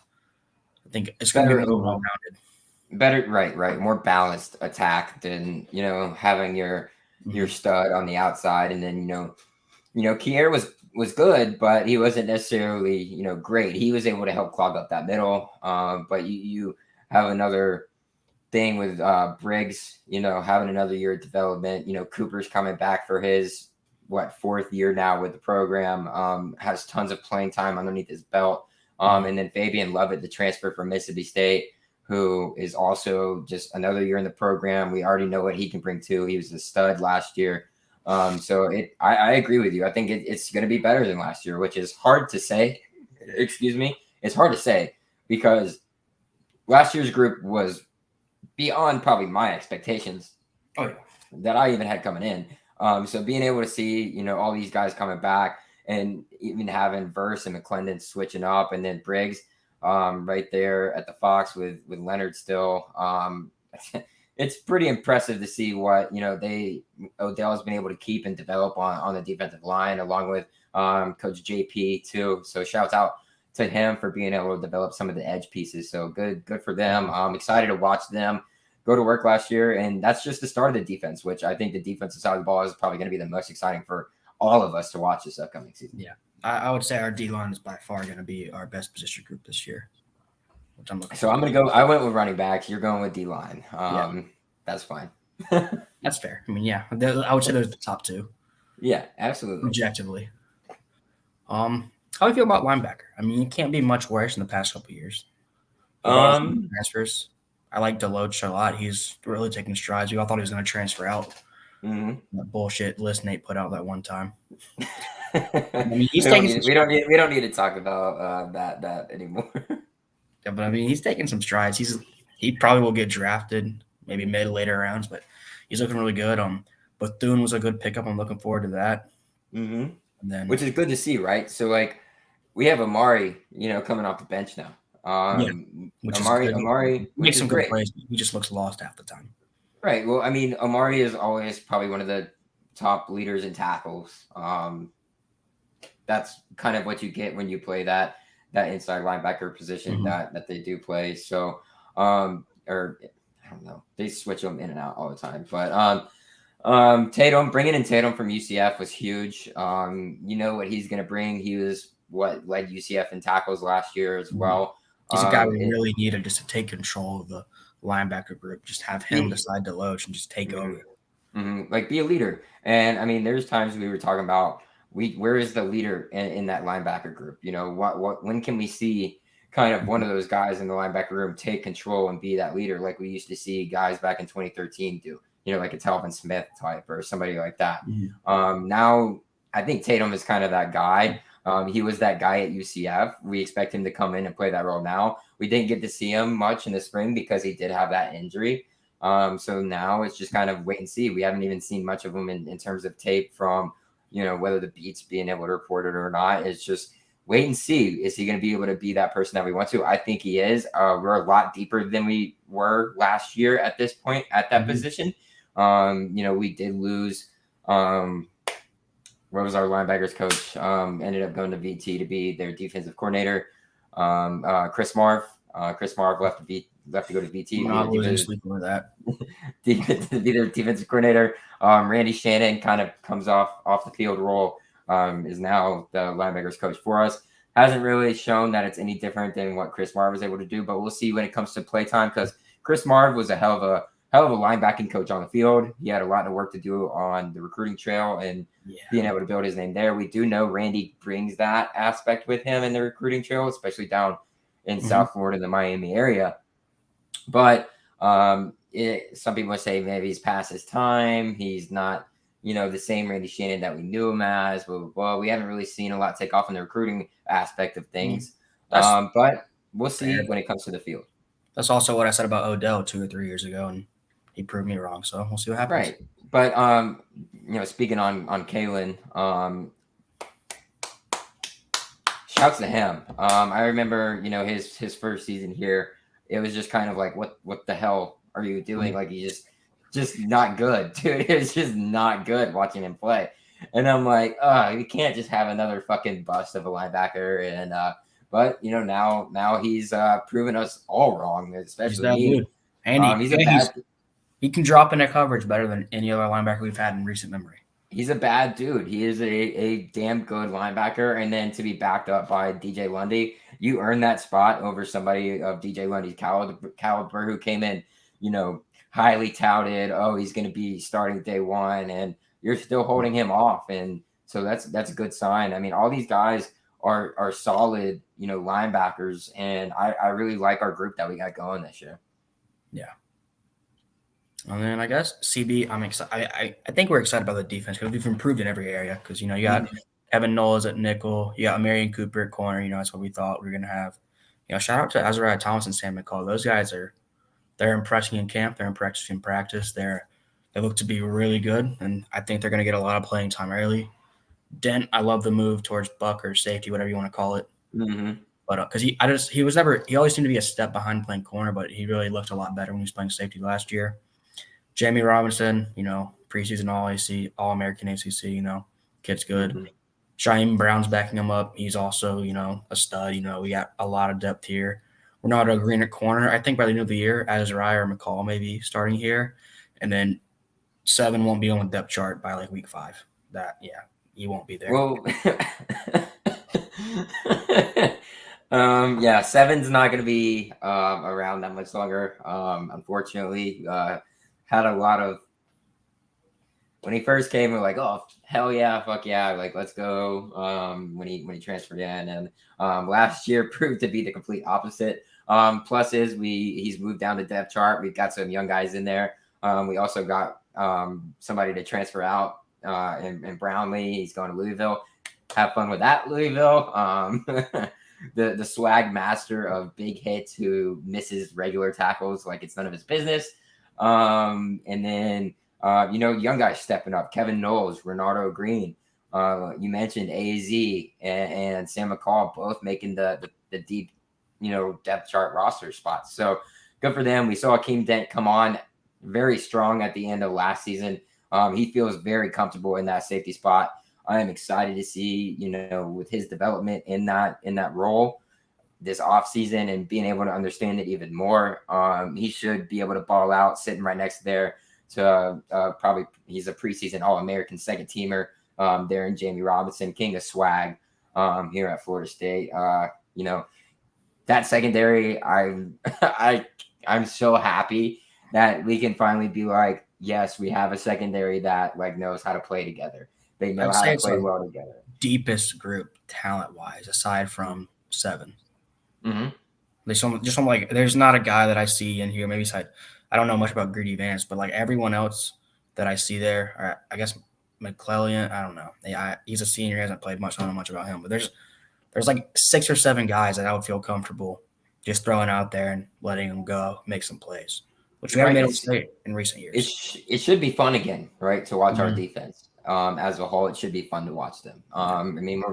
I think it's going to be well-rounded. Better, right. More balanced attack than having your stud on the outside, and then Kier was good, but he wasn't necessarily great. He was able to help clog up that middle. But you have another thing with Briggs, having another year of development. Cooper's coming back for his 4th year now with the program. Has tons of playing time underneath his belt. And then Fabian Lovett, the transfer from Mississippi State, who is also just another year in the program. We already know what he can bring too. He was a stud last year. So I agree with you. I think it's going to be better than last year, which is hard to say. Excuse me. It's hard to say because last year's group was beyond probably my expectations that I even had coming in. So being able to see, all these guys coming back, and even having Verse and McClendon switching up, and then Briggs right there at the Fox with Leonard still. It's pretty impressive to see what Odell's been able to keep and develop on the defensive line, along with Coach JP too. So shouts out to him for being able to develop some of the edge pieces. So good for them. I'm excited to watch them go to work last year, and that's just the start of the defense, which I think the defensive side of the ball is probably going to be the most exciting for all of us to watch this upcoming season. Yeah, I would say our D line is by far going to be our best position group this year. Which I'm going to go. I went with running backs. You're going with D line. That's fine. That's fair. I mean, yeah, I would say those are the top 2. Yeah, absolutely. Objectively. How do you feel about linebacker? I mean, it can't be much worse in the past couple of years. Transfers. I like Deloach a lot. He's really taking strides. We all thought he was going to transfer out. That bullshit list Nate put out that one time. I mean, we don't need to talk about that anymore. Yeah, but I mean, he's taking some strides. He probably will get drafted, maybe later rounds, but he's looking really good. Bethune was a good pickup. I'm looking forward to that. And then, which is good to see, right? So we have Amari, coming off the bench now. Yeah, which is good. Amari, He which makes is some good great. plays. He just looks lost half the time. Right. Well, I mean, Amari is always probably one of the top leaders in tackles. That's kind of what you get when you play that inside linebacker position Mhm. that they do play. So, or I don't know, they switch them in and out all the time. But Tatum, bringing in Tatum from UCF was huge. You know what he's going to bring. He was what led UCF in tackles last year as Mhm. well. He's a guy we It, really needed just to take control of the linebacker group. Just have him be, decide to loach and just take mhm, over. like be a leader. And I mean, there's times we were talking about where is the leader in that linebacker group? When can we see kind of one of those guys in the linebacker room take control and be that leader like we used to see guys back in 2013 do? Like a Telvin Smith type or somebody like that. Mhm. Now I think Tatum is kind of that guy. He was that guy at UCF. We expect him to come in and play that role now. We didn't get to see him much in the spring because he did have that injury. So now it's just kind of wait and see. We haven't even seen much of him in terms of tape from, whether the beats being able to report it or not. It's just wait and see. Is he going to be able to be that person that we want to? I think he is. We're a lot deeper than we were last year at this point at that Mhm. position. We did lose. What was our linebackers coach? Ended up going to VT to be their defensive coordinator. Chris Marv. Chris Marv left to go to VT. I'm Be their not losing defensive sleep over that. to be their defensive coordinator. Randy Shannon kind of comes off the field role. Is now the linebackers coach for us. Hasn't really shown that it's any different than what Chris Marv was able to do, but we'll see when it comes to play time because Chris Marv was a hell of a linebacking coach on the field. He had a lot of work to do on the recruiting trail and Yeah. being able to build his name there. We do know Randy brings that aspect with him in the recruiting trail, especially down in Mhm. South Florida, the Miami area. But some people say maybe he's past his time. He's not, the same Randy Shannon that we knew him as. Blah, blah, blah. We haven't really seen a lot take off in the recruiting aspect of things. That's But we'll fair. see when it comes to the field. That's also what I said about Odell 2 or 3 years ago, and he proved me wrong. So we'll see what happens. Right. But speaking on Kalen, shouts to him. I remember, his first season here. It was just kind of like, what the hell are you doing? Mhm. Like he just not good, dude. It was just not good watching him play. And I'm like, you can't just have another fucking bust of a linebacker. And but now he's proven us all wrong, He's especially that me. good, and He's a bad he can drop into coverage better than any other linebacker we've had in recent memory. He's a bad dude. He is a damn good linebacker. And then to be backed up by DJ Lundy, you earn that spot over somebody of DJ Lundy's caliber who came in, highly touted. Oh, he's going to be starting day one, and you're still holding him off. And so that's a good sign. I mean, all these guys are solid, linebackers, and I really like our group that we got going this year. Yeah. And then I guess CB, I'm excited. I think we're excited about the defense because we've improved in every area. Because you got Evan Knowles at nickel, you got Marion Cooper at corner. That's what we thought we were gonna have. Shout out to Azariah Thomas and Sam McCall. Those guys they're impressing in camp. They're impressing in practice. They look to be really good, and I think they're gonna get a lot of playing time early. Dent, I love the move towards Buck or safety, whatever you want to call it. Mm-hmm. But because he always seemed to be a step behind playing corner, but he really looked a lot better when he was playing safety last year. Jamie Robinson, preseason All American ACC, kid's good. Mm-hmm. Shaheem Brown's backing him up. He's also, a stud. We got a lot of depth here. Ronaldo Green at corner. I think by the end of the year, Azariah or McCall may be starting here. And then 7 won't be on the depth chart by like week 5. He won't be there. Well, yeah, 7's not going to be around that much longer. Unfortunately, had a lot of when he first came, we were like, oh hell yeah, fuck yeah, like let's go. When he transferred in, and last year proved to be the complete opposite. Plus is he's moved down the depth chart. We've got some young guys in there. We also got somebody to transfer out in Brownlee. He's going to Louisville. Have fun with that, Louisville. The swag master of big hits who misses regular tackles like it's none of his business. And then young guys stepping up. Kevin Knowles, Ronaldo Green. You mentioned AZ and Sam McCall both making the deep, depth chart roster spots. So good for them. We saw Akeem Dent come on very strong at the end of last season. He feels very comfortable in that safety spot. I am excited to see, with his development in that role this offseason and being able to understand it even more. He should be able to ball out sitting right next there to probably he's a preseason All-American second teamer there in Jamie Robinson, king of swag here at Florida State. That secondary, I'm so happy that we can finally be like, yes, we have a secondary that like knows how to play together. They know how to play well together. Deepest group talent wise, aside from 7. Mm-hmm. There's not a guy that I see in here. Maybe I don't know much about Greedy Vance, but like everyone else that I see there, or I guess McClellan, I don't know. He's a senior, he hasn't played much. I don't know much about him, but there's like 6 or 7 guys that I would feel comfortable just throwing out there and letting them go, make some plays, which we haven't made a mistake in recent years. It should be fun again, right? To watch our defense as a whole. It should be fun to watch them.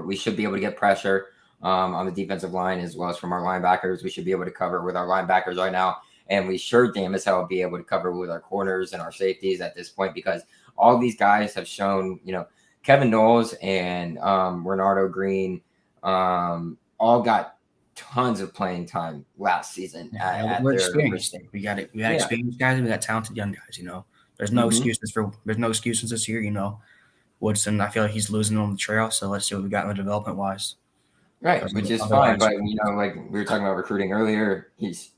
We should be able to get pressure on the defensive line as well as from our linebackers. We should be able to cover with our linebackers right now. And we sure damn as hell be able to cover with our corners and our safeties at this point because all these guys have shown, Kevin Knowles and Renardo Green all got tons of playing time last season. We're experienced. We got experienced guys. We got talented young guys. There's no excuses this year. Woodson, I feel like he's losing on the trail. So let's see what we got in the development wise. Right, which is fine. But like we were talking about recruiting earlier, he's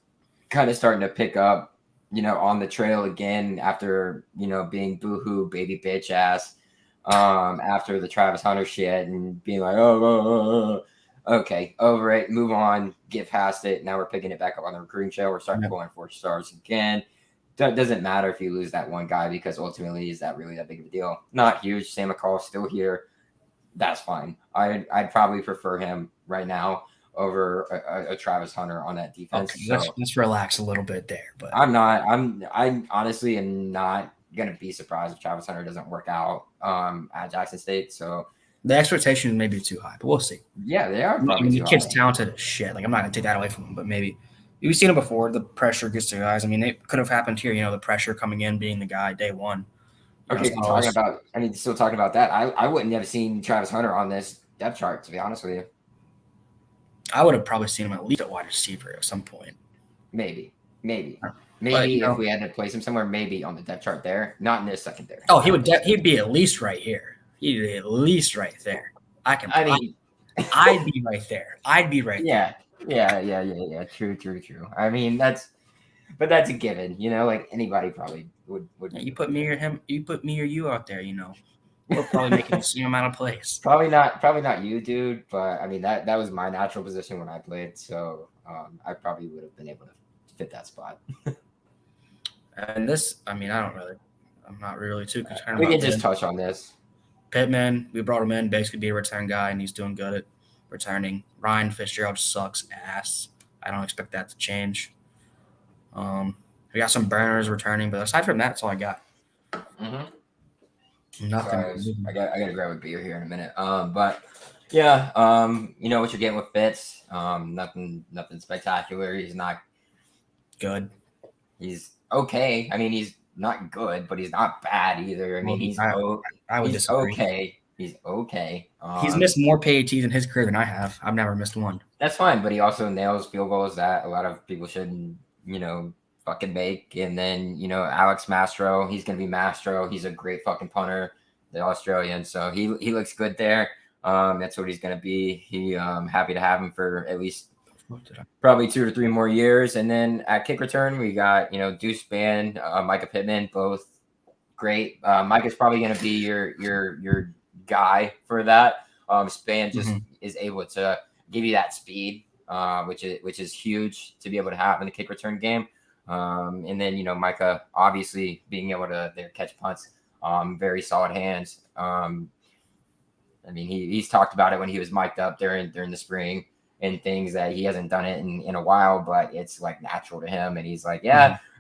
kind of starting to pick up, on the trail again after being boohoo baby bitch ass after the Travis Hunter shit and being like, okay, over it, move on, get past it. Now we're picking it back up on the recruiting trail. We're starting pulling 4 stars again. Doesn't matter if you lose that one guy because ultimately is that really that big of a deal? Not huge. Sam McCall still here. That's fine. I'd probably prefer him right now over a Travis Hunter on that defense. Okay, let's relax a little bit there. But I honestly am not gonna be surprised if Travis Hunter doesn't work out at Jackson State. So the expectation may be too high, but we'll see. Yeah, they are. The kid's talented as shit. Like I'm not gonna take that away from him, but maybe we've seen it before. The pressure gets to guys. It could have happened here. The pressure coming in, being the guy day one. Okay, still talking about that. I wouldn't have seen Travis Hunter on this depth chart, to be honest with you. I would have probably seen him at least at wide receiver at some point. Maybe if we had to place him somewhere, maybe on the depth chart there, not in this secondary. Oh, he'd be at least right here. He'd be at least right there. I'd be right there. I'd be right there. Yeah. True. That's a given. Like anybody probably would. You put me or him. You put me or you out there. We're probably making the same amount of plays. Probably not you, dude. But that was my natural position when I played, so I probably would have been able to fit that spot. And this, I'm not really too concerned. We can just touch on this. Pittman, we brought him in, basically be a return guy, and he's doing good at returning. Ryan Fitzgerald sucks ass. I don't expect that to change. We got some burners returning, but aside from that, that's all I got. Nothing. Sorry, I gotta grab a beer here in a minute. But yeah, what you're getting with Fitz. Nothing spectacular. He's not good. He's okay. He's not good, but he's not bad either. I would disagree. Okay. He's okay. He's missed more PATs in his career than I have. I've never missed one. That's fine, but he also nails field goals that a lot of people shouldn't, fucking make. And then, Alex Mastro, he's going to be Mastro. He's a great fucking punter, the Australian. So he looks good there. That's what he's going to be. Happy to have him for at least probably 2 or 3 more years. And then at kick return, we got, Deuce Spann, Micah Pittman, both great. Micah's probably going to be your guy for that. Spann just is able to give you that speed, which is huge to be able to have in the kick return game. And then, Micah obviously being able to catch punts, very solid hands. He's talked about it when he was mic'd up during the spring and things that he hasn't done it in a while, but it's like natural to him. And he's like,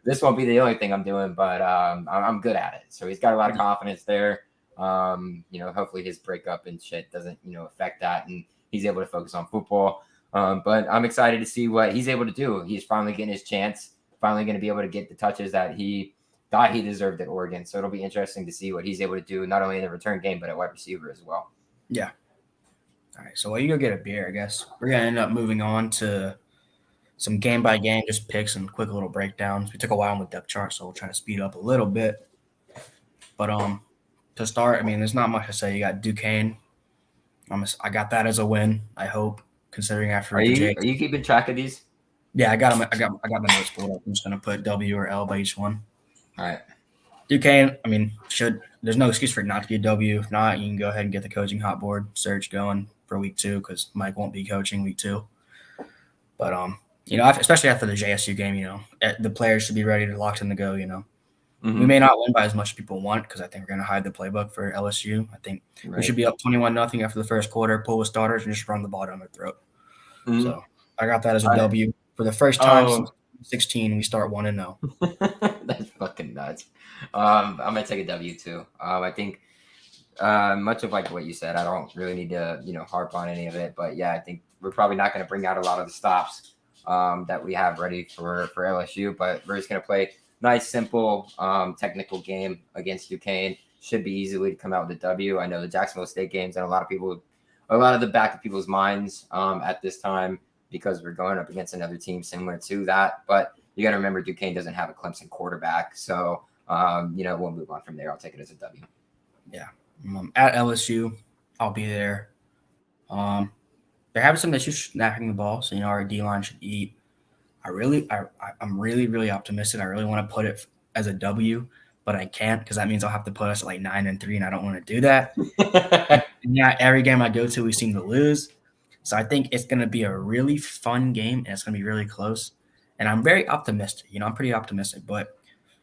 this won't be the only thing I'm doing, but I'm good at it. So he's got a lot of confidence there. Hopefully his breakup and shit doesn't, affect that, and he's able to focus on football. But I'm excited to see what he's able to do. He's finally getting his chance, finally going to be able to get the touches that he thought he deserved at Oregon. So it'll be interesting to see what he's able to do, not only in the return game, but at wide receiver as well. Yeah. All right. So while you go get a beer, I guess we're going to end up moving on to some game by game, just picks and quick little breakdowns. We took a while on the depth chart, so we'll try to speed up a little bit. But to start, I mean, there's not much to say. You got Duquesne. I got that as a win, I hope, considering after Are you keeping track of these? Yeah, I got them. I got my notes pulled up. I'm just gonna put W or L by each one. All right. Duquesne, I mean, there's no excuse for it not to be a W. If not, you can go ahead and get the coaching hot board search going for week 2 because Mike won't be coaching week 2. But especially after the JSU game, the players should be ready to locked in to go. Mm-hmm. We may not win by as much as people want because I think we're gonna hide the playbook for LSU. I think we should be up 21-0 after the first quarter, pull the starters, and just run the ball down their throat. Mm-hmm. So I got that as a W. For the first time since 2016, we start 1-0. That's fucking nuts. I'm gonna take a W too. I think much of like what you said, I don't really need to harp on any of it, but yeah, I think we're probably not going to bring out a lot of the stops that we have ready for LSU, but we're just going to play nice, simple, technical game against Duquesne. Should be easily to come out with a W. I know the Jacksonville State games and a lot of the back of people's minds at this time because we're going up against another team similar to that. But you got to remember Duquesne doesn't have a Clemson quarterback. So, we'll move on from there. I'll take it as a W. Yeah. At LSU, I'll be there. They're having some issues snapping the ball, so our D-line should eat. I'm really, really optimistic. I really want to put it as a W, but I can't because that means I'll have to put us at like 9-3, and I don't want to do that. And yeah, every game I go to, we seem to lose. So I think it's going to be a really fun game, and it's going to be really close. And I'm very optimistic. I'm pretty optimistic. But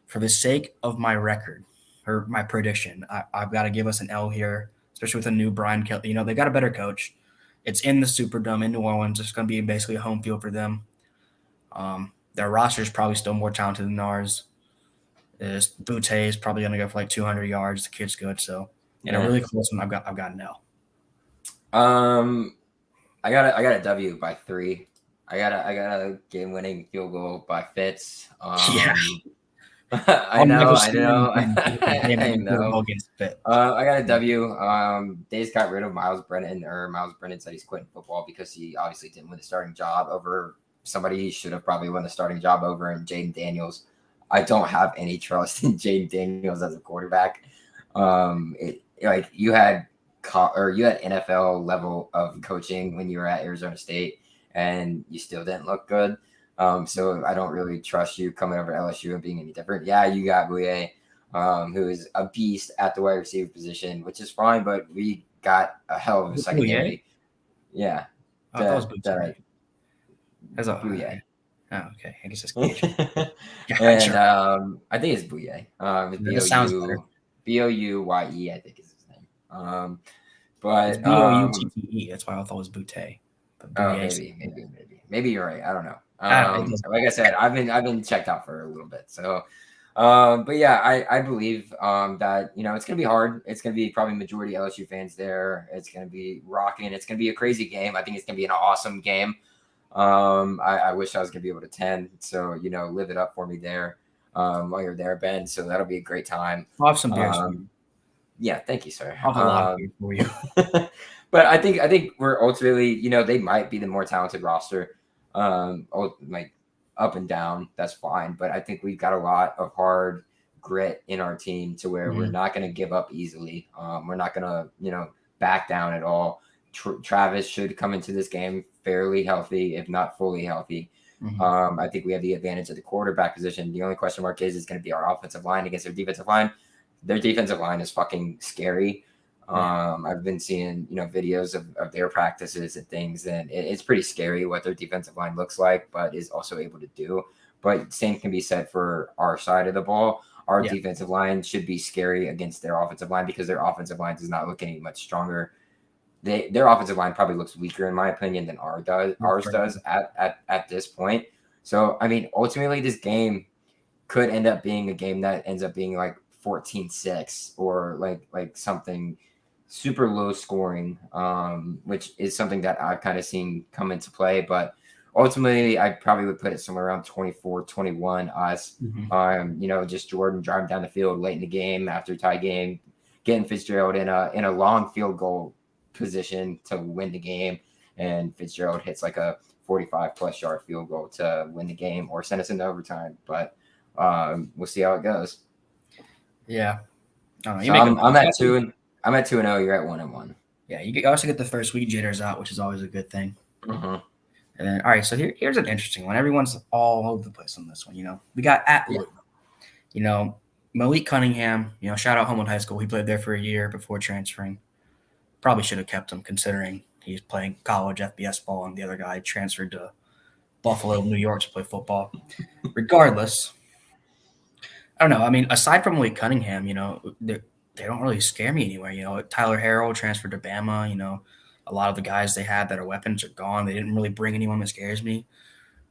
for the sake of my record or my prediction, I've got to give us an L here, especially with a new Brian Kelly. They got a better coach. It's in the Superdome in New Orleans. It's going to be basically a home field for them. Their roster is probably still more talented than ours. Butte is probably going to go for like 200 yards. The kid's good. So in a really close one, I've got an L. I got a W by 3. I got a game-winning field goal by Fitz. Yeah. I know. I got a W. Days got rid of Miles Brennan, or Miles Brennan said he's quitting football because he obviously didn't win the starting job over somebody he should have probably won the starting job over in Jaden Daniels. I don't have any trust in Jaden Daniels as a quarterback. You had NFL level of coaching when you were at Arizona State, and you still didn't look good. So I don't really trust you coming over to LSU and being any different. Yeah, you got Bouye, who is a beast at the wide receiver position, which is fine, but we got a hell of a secondary. Yeah. I thought it was Bouye. That's a Bouye. Oh, okay. I guess it's Cage. And I think it's Bouye. It sounds better. Bouye, I think is his name. But it's Boutte. That's why I thought it was Butte. Maybe you're right. I don't know. Like I said, I've been checked out for a little bit. So, but yeah, I believe that it's gonna be hard. It's gonna be probably majority LSU fans there. It's gonna be rocking. It's gonna be a crazy game. I think it's gonna be an awesome game. I wish I was gonna be able to attend. So live it up for me there while you're there, Ben. So that'll be a great time. I'll have some beers. Yeah, thank you, sir. I'll have a lot of beer for you. But I think we're ultimately, they might be the more talented roster. Like up and down, that's fine. But I think we've got a lot of hard grit in our team to where we're not going to give up easily. We're not going to, back down at all. Travis should come into this game fairly healthy, if not fully healthy. I think we have the advantage of the quarterback position. The only question mark is going to be our offensive line against their defensive line. Their defensive line is fucking scary. I've been seeing, videos of their practices and things, and it's pretty scary what their defensive line looks like, but is also able to do. But same can be said for our side of the ball. Our defensive line should be scary against their offensive line because their offensive line does not look any much stronger. Their offensive line probably looks weaker, in my opinion, than ours does at this point. So, I mean, ultimately, this game could end up being a game that ends up being like 14-6 or like something super low scoring, which is something that I've kind of seen come into play. But ultimately, I probably would put it somewhere around 24-21 us. Just Jordan driving down the field late in the game after a tie game, getting Fitzgerald in a long field goal position to win the game, and Fitzgerald hits like a 45+ yard field goal to win the game or send us into overtime. But we'll see how it goes. Yeah. So I'm at 2-0. You're at 1-1. Yeah, you also get the first week jitters out, which is always a good thing. Mm-hmm. And then, all right, so here's an interesting one. Everyone's all over the place on this one. We got at Louisville. Malik Cunningham. Shout out Homewood High School. He played there for a year before transferring. Probably should have kept him, considering he's playing college FBS ball, and the other guy transferred to Buffalo, New York to play football. Regardless, I don't know. I mean, aside from Malik Cunningham, they don't really scare me anywhere. Tyler Harrell transferred to Bama. A lot of the guys they had that are weapons are gone. They didn't really bring anyone that scares me.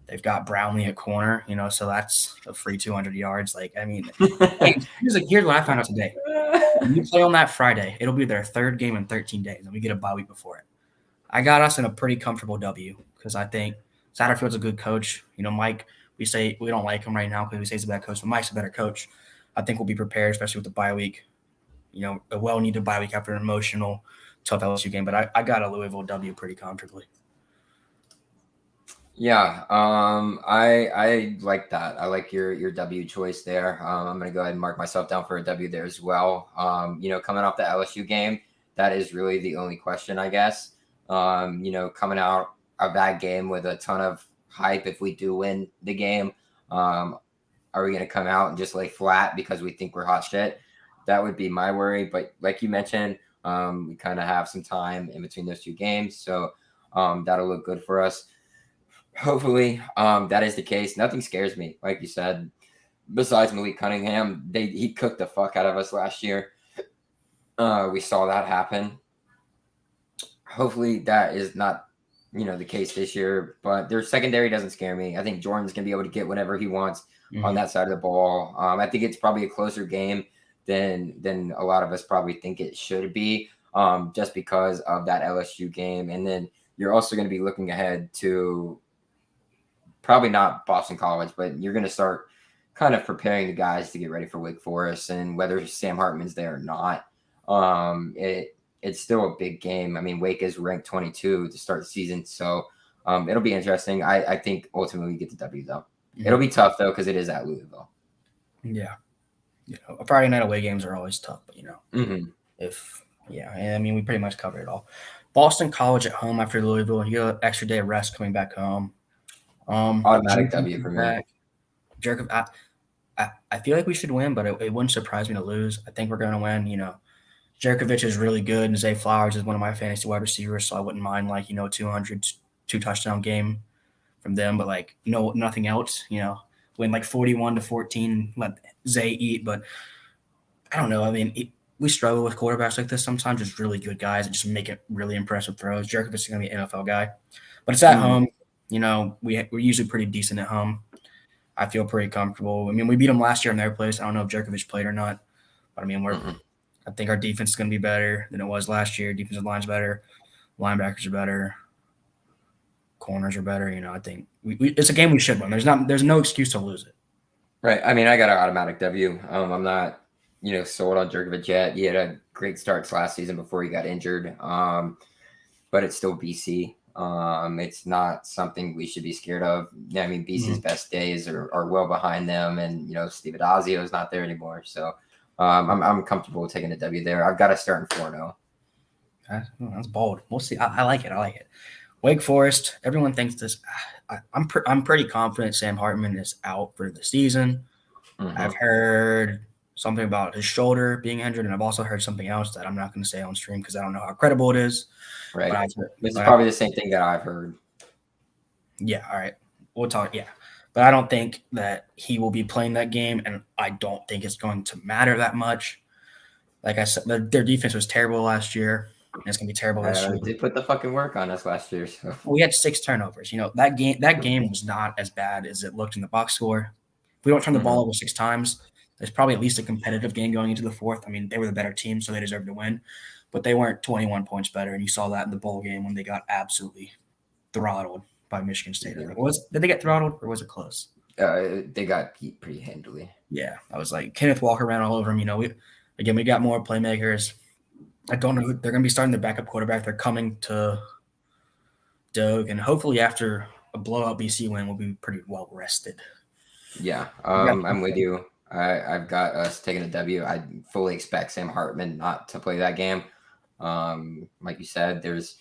They've got Brownlee at corner, so that's a free 200 yards. Here's what I found out today. When you play on that Friday, it'll be their third game in 13 days, and we get a bye week before it. I got us in a pretty comfortable W because I think Satterfield's a good coach. Mike, we say we don't like him right now because we say he's a bad coach, but Mike's a better coach. I think we'll be prepared, especially with the bye week. A well-needed bye week after an emotional, tough LSU game. But I got a Louisville W pretty comfortably. Yeah, I like that. I like your W choice there. I'm going to go ahead and mark myself down for a W there as well. Coming off the LSU game, that is really the only question, I guess. Coming out of that game with a ton of hype if we do win the game, are we going to come out and just lay flat because we think we're hot shit? That would be my worry. But like you mentioned, we kind of have some time in between those two games. So that'll look good for us. Hopefully that is the case. Nothing scares me. Like you said, besides Malik Cunningham, he cooked the fuck out of us last year. We saw that happen. Hopefully that is not, the case this year, but their secondary doesn't scare me. I think Jordan's going to be able to get whatever he wants on that side of the ball. I think it's probably a closer game than a lot of us probably think it should be, just because of that LSU game. And then you're also going to be looking ahead to probably not Boston College, but you're going to start kind of preparing the guys to get ready for Wake Forest, and whether Sam Hartman's there or not, it's still a big game. I mean, Wake is ranked 22 to start the season, so it'll be interesting. I think ultimately we get the W, though. Mm-hmm. It'll be tough, though, because it is at Louisville. Yeah. Friday night away games are always tough, but, we pretty much covered it all. Boston College at home after Louisville. You got an extra day of rest coming back home. Automatic W for me. I feel like we should win, but it wouldn't surprise me to lose. I think we're going to win. Jerkovich is really good, and Zay Flowers is one of my fantasy wide receivers, so I wouldn't mind 200, 2-touchdown game from them, but nothing else. Win 41-14, let Zay eat. But I don't know. I mean, we struggle with quarterbacks like this sometimes. Just really good guys that just make it really impressive throws. Jerkovich is going to be an NFL guy, but it's at home. We're usually pretty decent at home. I feel pretty comfortable. I mean, we beat them last year in their place. I don't know if Jerkovich played or not, but I mean, I think our defense is going to be better than it was last year. Defensive line's better. Linebackers are better. Corners are better. I think it's a game we should win. There's no excuse to lose it. Right. I mean, I got an automatic W. I'm not, sold on Jerkovich yet. He had a great start last season before he got injured. But it's still BC. It's not something we should be scared of. I mean, BC's best days are well behind them, and Steve Adazio is not there anymore. So I'm comfortable taking a W there. I've got to start in 4-0. That's bold. We'll see. I like it. Wake Forest. Everyone thinks this. I'm pretty confident Sam Hartman is out for the season. I've heard something about his shoulder being injured, and I've also heard something else that I'm not going to say on stream because I don't know how credible it is. Right. It's probably the same thing that I've heard. Yeah. All right. We'll talk. Yeah. But I don't think that he will be playing that game, and I don't think it's going to matter that much. Like I said, their defense was terrible last year, and it's going to be terrible this year. They put the fucking work on us last year. So. We had 6 turnovers. That game was not as bad as it looked in the box score. If we don't turn the ball over 6 times, There's probably at least a competitive game going into the fourth. I mean, they were the better team, so they deserved to win, but they weren't 21 points better. And you saw that in the bowl game when they got absolutely throttled by Michigan State. Yeah. Did they get throttled or was it close? They got beat pretty handily. Yeah, I was like, Kenneth Walker ran all over him. You know, we got more playmakers. I don't know who they're going to be starting their backup quarterback. They're coming to Doak, and hopefully after a blowout BC win, we'll be pretty well rested. Yeah, I'm with you. I've got us taking a W. I fully expect Sam Hartman not to play that game. Like you said, there's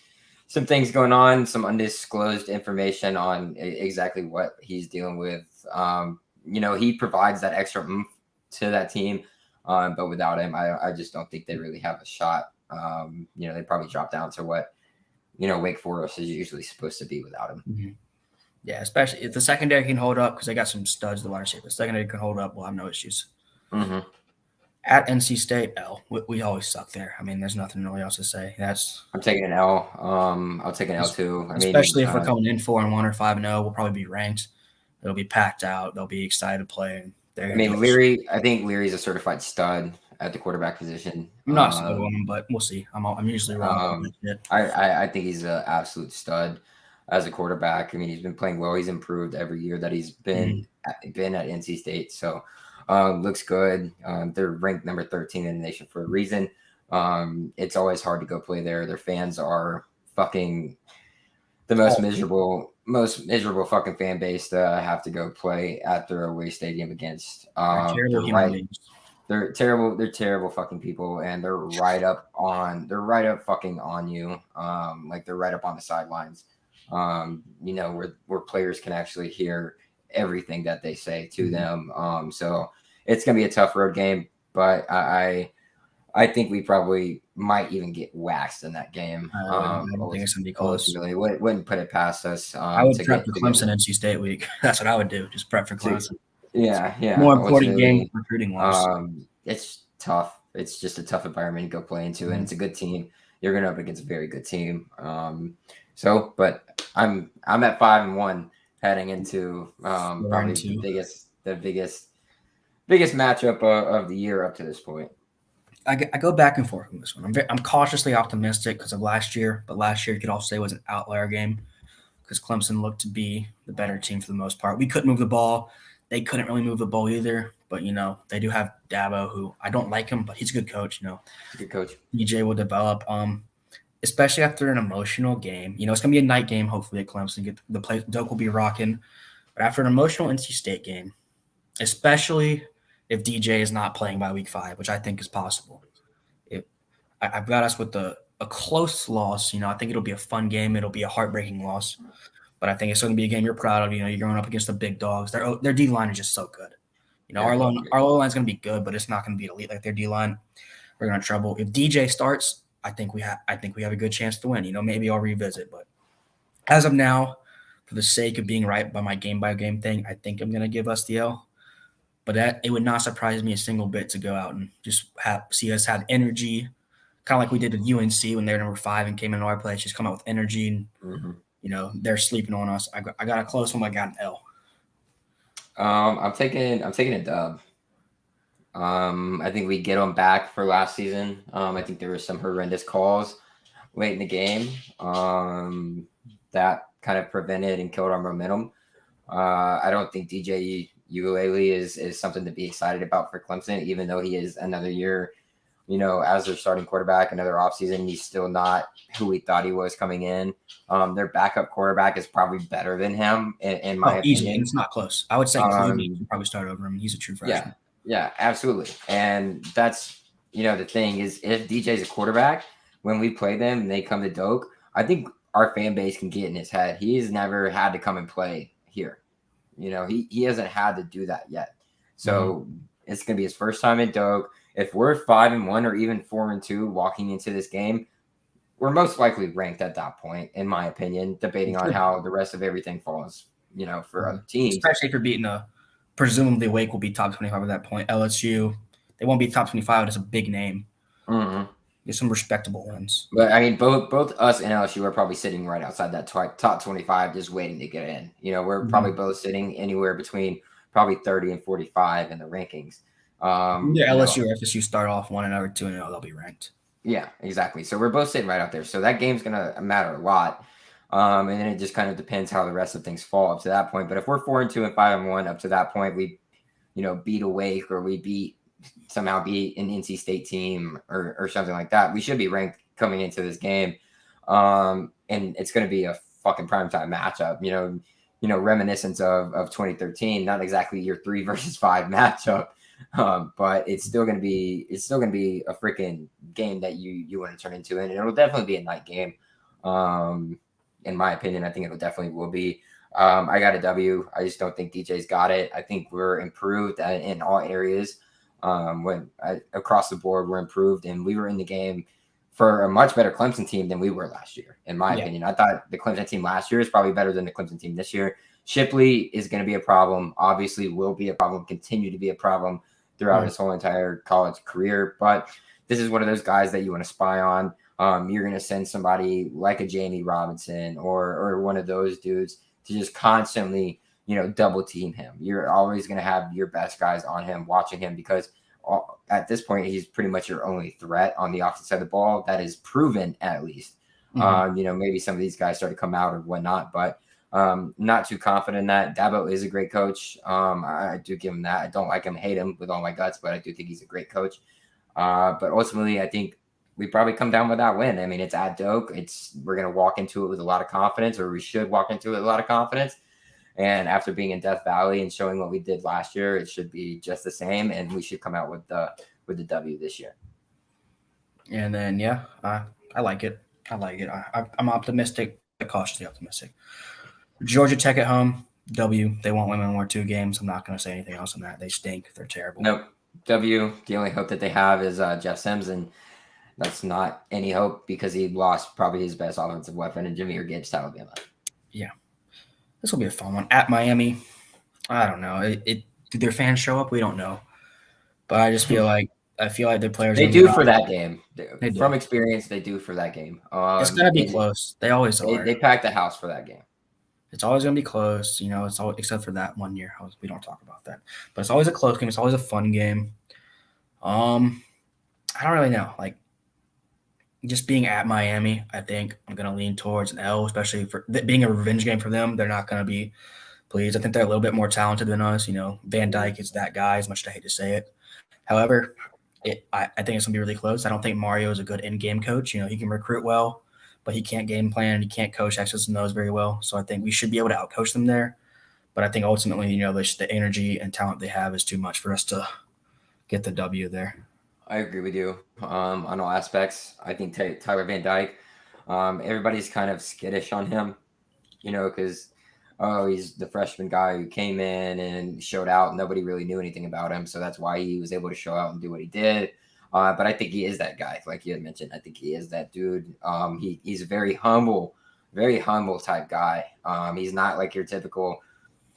some things going on, some undisclosed information on exactly what he's dealing with. You know, he provides that extra oomph to that team, but without him, I just don't think they really have a shot. You know, they probably drop down to what, you know, Wake Forest is usually supposed to be without him. Mm-hmm. Yeah, especially if the secondary can hold up, because they got some studs, the wide receiver. The secondary can hold up, we'll have no issues. Mm-hmm. At NC State, we always suck there. I mean, there's nothing really else to say. I'm taking an L. I'll take an L too. Especially if we're coming in 4-1 or 5-0, we'll probably be ranked. It'll be packed out. They'll be excited to play. I think Leary's a certified stud at the quarterback position. I'm not stud on him, but we'll see. I'm usually wrong. I think he's an absolute stud as a quarterback. I mean, he's been playing well. He's improved every year that he's been at NC State. So looks good. They're ranked number 13 in the nation for a reason. It's always hard to go play there. Their fans are fucking the most miserable fucking fan base to have to go play at their away stadium against. They're terrible. They're terrible fucking people, and they're right up fucking on you. Like they're right up on the sidelines. You know, where players can actually hear everything that they say to them. So it's gonna be a tough road game, but I think we probably might even get waxed in that game. I don't think it's gonna be close. Really, wouldn't put it past us. I would prep for Clemson NC State week. That's what I would do. Just prep for Clemson. Yeah. More important game recruiting wise. It's tough. It's just a tough environment to go play into, and it's a good team. You're going up against a very good team. But I'm at 5-1 heading into probably the biggest matchup of the year up to this point. I go back and forth on this one. I'm cautiously optimistic because of last year, but last year you could also say was an outlier game because Clemson looked to be the better team for the most part. We couldn't move the ball. They couldn't really move the ball either, but, you know, they do have Dabo, who I don't like him, but he's a good coach, you know. He's a good coach. DJ will develop, especially after an emotional game. You know, it's going to be a night game, hopefully, at Clemson. Doak will be rocking. But after an emotional NC State game, especially if DJ is not playing by week 5, which I think is possible, I've got us with a close loss. You know, I think it'll be a fun game. It'll be a heartbreaking loss. But I think it's going to be a game you're proud of. You know, you're going up against the big dogs. Their D-line is just so good. You know, our low line is going to be good, but it's not going to be elite like their D-line. We're going to have trouble. If DJ starts, I think we have a good chance to win. You know, maybe I'll revisit. But as of now, for the sake of being right by my game-by-game thing, I think I'm going to give us the L. But it would not surprise me a single bit to go out and just see us have energy, kind of like we did with UNC when they were number 5 and came into our place. Just come out with energy and you know, they're sleeping on us. I got a close one. I got an L. I'm taking a dub. I think we get them back for last season. I think there were some horrendous calls late in the game that kind of prevented and killed our momentum. I don't think DJ Uiagalelei is something to be excited about for Clemson, even though he is another year, you know, as their starting quarterback, another offseason. He's still not who we thought he was coming in. Their backup quarterback is probably better than him, in my opinion. Easily. It's not close. I would say Cleveland can probably start over him. He's a true freshman. Yeah, absolutely. And that's, you know, the thing is, if DJ's a quarterback, when we play them and they come to Doak, I think our fan base can get in his head. He's never had to come and play here. You know, he hasn't had to do that yet. So it's going to be his first time at Doak. If we're 5-1 or even 4-2 walking into this game, we're most likely ranked at that point, in my opinion, debating on how the rest of everything falls, you know, for other teams. Especially if you're beating presumably Wake will be top 25 at that point. LSU, they won't be top 25. It's a big name. Get some respectable wins. But, I mean, both us and LSU are probably sitting right outside that top 25 just waiting to get in. You know, we're probably both sitting anywhere between probably 30 and 45 in the rankings. Either You know, LSU or FSU start off 1-0 or 2-0, they'll be ranked. yeah, exactly. So we're both sitting right out there. So that game's gonna matter a lot. And then it just kind of depends how the rest of things fall up to that point. But if we're 4-2 and 5-1 up to that point, we, beat a Wake or we somehow beat an NC State team or something like that, we should be ranked coming into this game. And it's going to be a fucking primetime matchup. Reminiscence of 2013, not exactly year 3 versus 5 matchup. But it's still gonna be a freaking game that you want to turn into, and it'll definitely be a night game. In my opinion, I think it'll definitely will be. I got a W. I just don't think DJ's got it. I think we're improved in all areas. Across the board, we're improved, and we were in the game for a much better Clemson team than we were last year. In my opinion, I thought the Clemson team last year is probably better than the Clemson team this year. Shipley is going to be a problem. Obviously, will be a problem. Continue to be a problem throughout his whole entire college career. But this is one of those guys that you want to spy on. You're going to send somebody like a Jamie Robinson or one of those dudes to just constantly, double team him. You're always going to have your best guys on him, watching him, because at this point, he's pretty much your only threat on the offensive side of the ball. That is proven, at least. Maybe some of these guys start to come out or whatnot, but not too confident in that. Dabo is a great coach. I do give him that. I don't like him, hate him with all my guts, but I do think he's a great coach. But ultimately, I think we probably come down with that win. I mean, it's at Doak. We're going to walk into it with a lot of confidence, or we should walk into it with a lot of confidence. And after being in Death Valley and showing what we did last year, it should be just the same, and we should come out with the W this year. And then, I like it. I'm optimistic, but cautiously optimistic. Georgia Tech at home, W. They won't win one or 2 games. I'm not going to say anything else on that. They stink. They're terrible. Nope. W. The only hope that they have is Jeff Sims, and that's not any hope because he lost probably his best offensive weapon in Jahmyr Gibbs to Alabama. Yeah. This will be a fun one. At Miami, I don't know. Did their fans show up? We don't know. But I just feel like the players. They do for that game. From do. Experience, they do for that game. It's gonna be close. They always are. They packed the house for that game. It's always gonna be close. It's all except for that one year. We don't talk about that. But it's always a close game. It's always a fun game. I don't really know. Like, just being at Miami, I think I'm gonna lean towards an L, especially for being a revenge game for them. They're not gonna be pleased. I think they're a little bit more talented than us. Van Dyke is that guy, as much as I hate to say it. However, I think it's going to be really close. I don't think Mario is a good in-game coach. He can recruit well, but he can't game plan and he can't coach X's and O's very well. So I think we should be able to outcoach them there. But I think ultimately, the energy and talent they have is too much for us to get the W there. I agree with you on all aspects. I think Tyler Van Dyke, everybody's kind of skittish on him, because he's the freshman guy who came in and showed out. Nobody really knew anything about him. So that's why he was able to show out and do what he did. But I think he is that guy. Like you had mentioned, I think he is that dude. He's a very humble type guy. He's not like your typical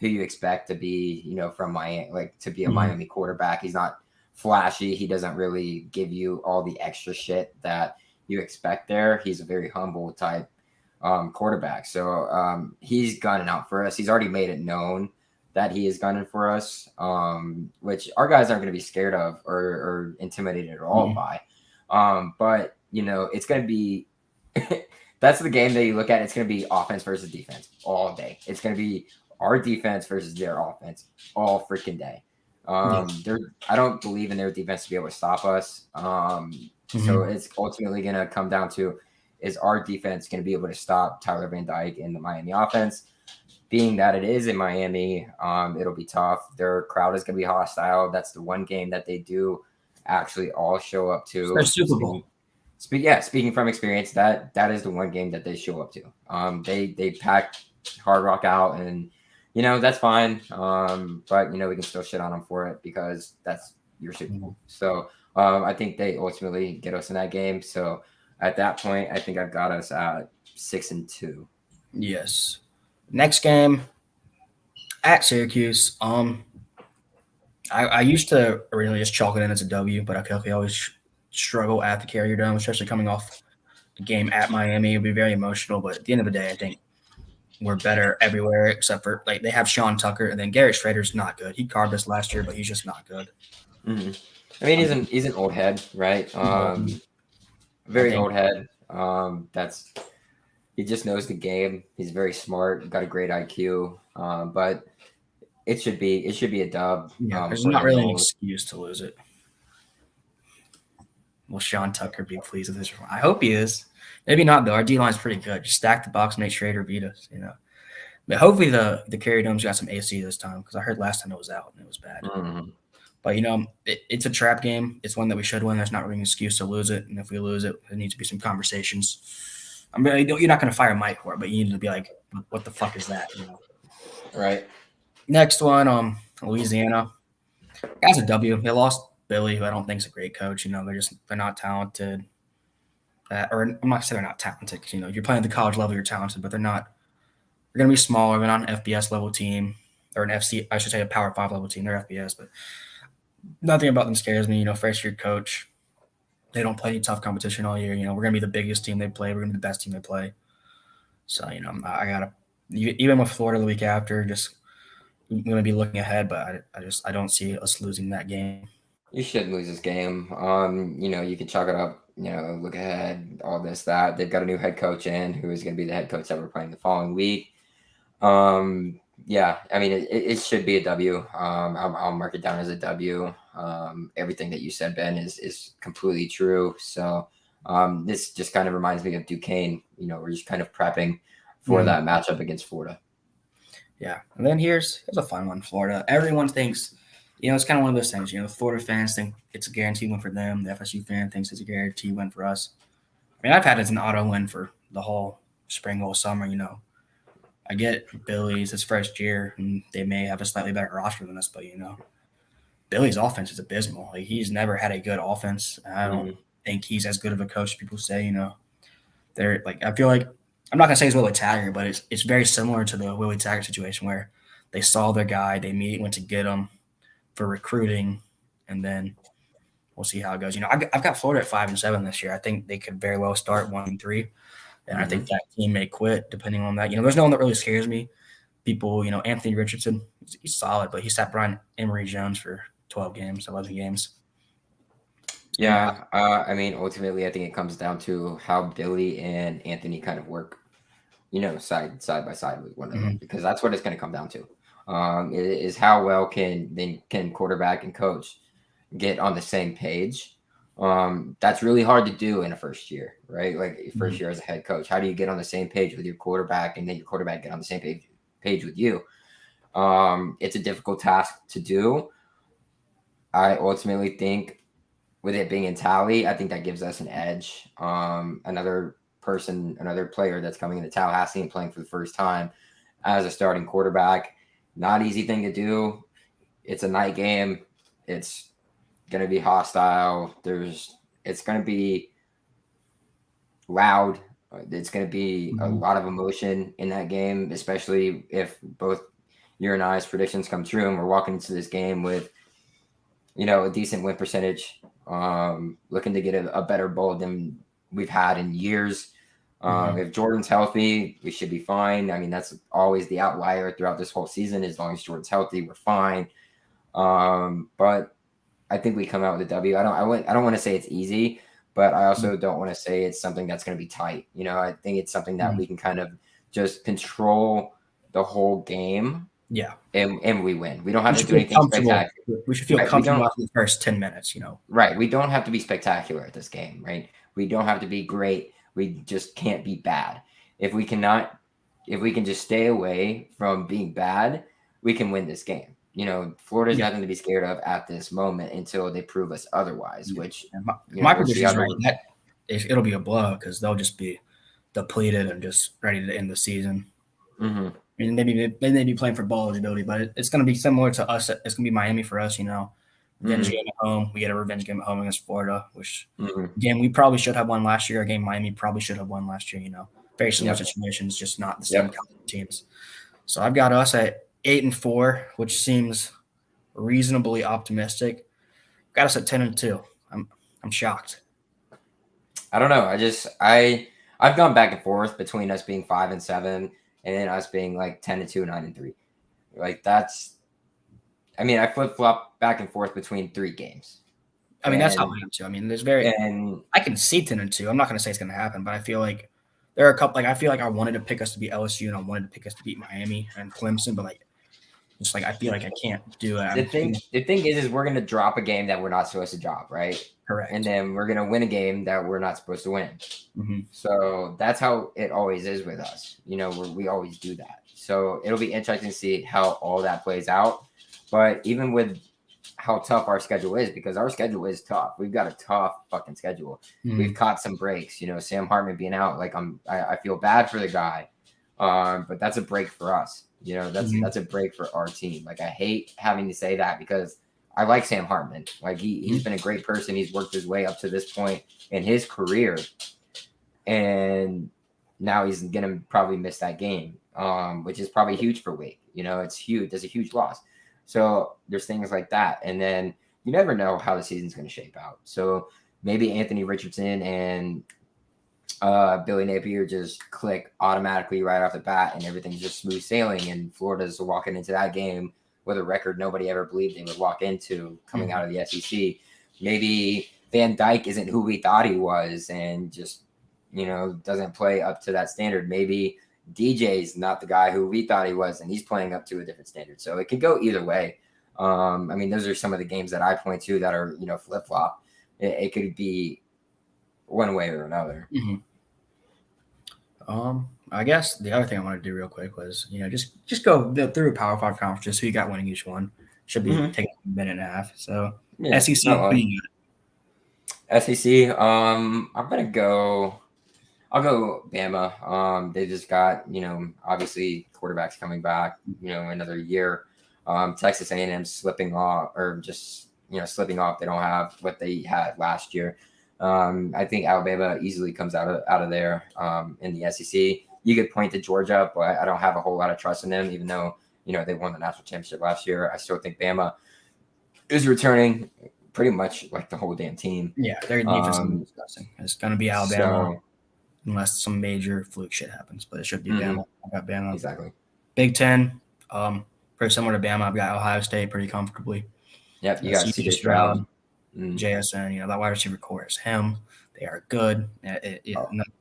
who you expect to be, from Miami, like to be a Miami quarterback. He's not flashy. He doesn't really give you all the extra shit that you expect there. He's a very humble type quarterback. So he's gunning out for us. He's already made it known that he is gunning for us, which our guys aren't going to be scared of or intimidated at all by. But, it's going to be – that's the game that you look at. It's going to be offense versus defense all day. It's going to be our defense versus their offense all freaking day. I don't believe in their defense to be able to stop us. So it's ultimately going to come down to, is our defense going to be able to stop Tyler Van Dyke in the Miami offense? Being that it is in Miami, it'll be tough. Their crowd is going to be hostile. That's the one game that they do actually all show up to. It's Super Bowl. Speaking from experience, that is the one game that they show up to. They pack Hard Rock out, and that's fine. But we can still shit on them for it because that's your Super Bowl. So I think they ultimately get us in that game. So at that point, I think I've got us at 6-2. Yes. Next game at Syracuse. I used to originally just chalk it in as a W, but I feel like we always struggle at the Carrier Dome, especially coming off the game at Miami. It'll be very emotional, but at the end of the day, I think we're better everywhere except for they have Sean Tucker, and then Garrett Schrader's not good. He carved us last year, but he's just not good. I mean, he's an old head, right? I Very think old head. He just knows the game. He's very smart. Got a great IQ. But it should be a dub there's for not him to really an hold. excuse to lose it. Will Sean Tucker be pleased with this? I hope he is. Maybe not though. Our D line's pretty good. Just stack the box, make Schrader beat us. But hopefully the Carry Dome's got some AC this time because I heard last time it was out and it was bad. Mhm. But it's a trap game. It's one that we should win. There's not really an excuse to lose it, and if we lose it, there needs to be some conversations. You're not going to fire Mike for it, but you need to be like, "What the fuck is that?" Right. Next one, Louisiana. That's a W. They lost Billy, who I don't think is a great coach. They're not talented. Or I'm not saying they're not talented. Because, you're playing at the college level, you're talented, but they're not. They're going to be smaller. They're not an FBS level team or an FC. I should say a Power 5 level team. They're FBS, but nothing about them scares me. First year coach. They don't play any tough competition all year. We're going to be the biggest team they play. We're going to be the best team they play. So, I got to, even with Florida the week after, just I'm going to be looking ahead, but I don't see us losing that game. You shouldn't lose this game. You can chalk it up, look ahead, all this, that. They've got a new head coach in who is going to be the head coach that we're playing the following week. Yeah, I mean, it should be a W. I'll mark it down as a W. Everything that you said, Ben, is completely true. So this just kind of reminds me of Duquesne. We're just kind of prepping for that matchup against Florida. Yeah, and then here's a fun one, Florida. Everyone thinks, it's kind of one of those things. The Florida fans think it's a guaranteed win for them. The FSU fan thinks it's a guaranteed win for us. I mean, I've had it as an auto win for the whole spring, whole summer. I get Billy's his first year, and they may have a slightly better roster than us, but Billy's offense is abysmal. Like, he's never had a good offense. I don't think he's as good of a coach as people say. They're like, I feel like I'm not gonna say it's Willie Taggart, but it's very similar to the Willie Taggart situation where they saw their guy, they immediately went to get him for recruiting, and then we'll see how it goes. I've got Florida at 5-7 this year. I think they could very well start 1-3. And I think that team may quit depending on that. There's no one that really scares me. People, Anthony Richardson, he's solid, but he sat Brian Emery Jones for 12 games, 11 games. Yeah, I mean, ultimately, I think it comes down to how Billy and Anthony kind of work, side by side with one another, because that's what it's going to come down to. Is how well can quarterback and coach get on the same page. That's really hard to do in a first year, right? Like first year as a head coach. How do you get on the same page with your quarterback and then your quarterback get on the same page with you? It's a difficult task to do. I ultimately think with it being in Tally, I think that gives us an edge. Another player that's coming into Tallahassee and playing for the first time as a starting quarterback, not easy thing to do. It's a night game. It's going to be hostile. It's going to be loud. It's going to be a lot of emotion in that game, especially if both your and I's predictions come true and we're walking into this game with, a decent win percentage, looking to get a better bowl than we've had in years. If Jordan's healthy, we should be fine. I mean, that's always the outlier throughout this whole season. As long as Jordan's healthy, we're fine. But I think we come out with a W. I don't want to say it's easy, but I also don't want to say it's something that's going to be tight. I think it's something that we can kind of just control the whole game. Yeah. And we win. We don't have to do anything spectacular. We should feel comfortable after the first 10 minutes, Right. We don't have to be spectacular at this game, right? We don't have to be great. We just can't be bad. If we can just stay away from being bad, we can win this game. Florida's nothing to be scared of at this moment until they prove us otherwise, which my prediction is right. That it'll be a blowout because they'll just be depleted and just ready to end the season. I mean, they may be playing for ball eligibility, but it's going to be similar to us. It's going to be Miami for us, Revenge game at home. We get a revenge game at home against Florida, which, again, we probably should have won last year. A game Miami probably should have won last year, Very similar situations, just not the same teams. So I've got us at 8-4, which seems reasonably optimistic. Got us at 10-2. I'm shocked. I don't know. I've gone back and forth between us being 5-7 and then us being like 10-2, 9-3. Like I mean, I flip flop back and forth between 3 games, I mean, that's how I and am too. I mean, and I can see 10-2. I'm not going to say it's going to happen, but I feel like there are a couple. Like I feel like I wanted to pick us to beat LSU and I wanted to pick us to beat Miami and Clemson, but like just like I feel like I can't do it. the I'm too thing is we're gonna drop a game that we're not supposed to drop, right? And correct. then we're gonna win a game that we're not supposed to win. Mm-hmm. So that's how it always is with us. We always do that. So it'll be interesting to see how all that plays out. But even with how tough our schedule is, because our schedule is tough. We've got a tough fucking schedule. Mm-hmm. We've caught some breaks. Sam Hartman being out, like I feel bad for the guy, but that's a break for us. That's a break for our team. Like I hate having to say that because I like Sam Hartman. Like he's been a great person. He's worked his way up to this point in his career, and now he's gonna probably miss that game, which is probably huge for Wake. It's huge. There's a huge loss. So there's things like that, and then you never know how the season's going to shape out. So maybe Anthony Richardson and Billy Napier just click automatically right off the bat, and everything's just smooth sailing. And Florida's walking into that game with a record nobody ever believed they would walk into coming out of the SEC. Maybe Van Dyke isn't who we thought he was, and just doesn't play up to that standard. Maybe DJ's not the guy who we thought he was, and he's playing up to a different standard. So it could go either way. I mean, those are some of the games that I point to that are flip flop. It could be one way or another. Mm-hmm. I guess the other thing I wanted to do real quick was just go through Power 5 conferences. Who you got winning each one? Should be taking a minute and a half. So Yeah, SEC, who you got? SEC. I'm gonna go. I'll go Bama. They just got, obviously quarterbacks coming back, another year. Texas A&M slipping off, or just, slipping off. They don't have what they had last year. I think Alabama easily comes out of there in the SEC. You could point to Georgia, but I don't have a whole lot of trust in them, even though, they won the national championship last year. I still think Bama is returning pretty much like the whole damn team. Yeah, their defense is disgusting. It's going to be Alabama. Unless some major fluke shit happens, but it should be Bama. I got Bama. Exactly. Big Ten, pretty similar to Bama. I've got Ohio State pretty comfortably. Yep, you got CJ Stroud. JSN, that wide receiver core is him. They are good.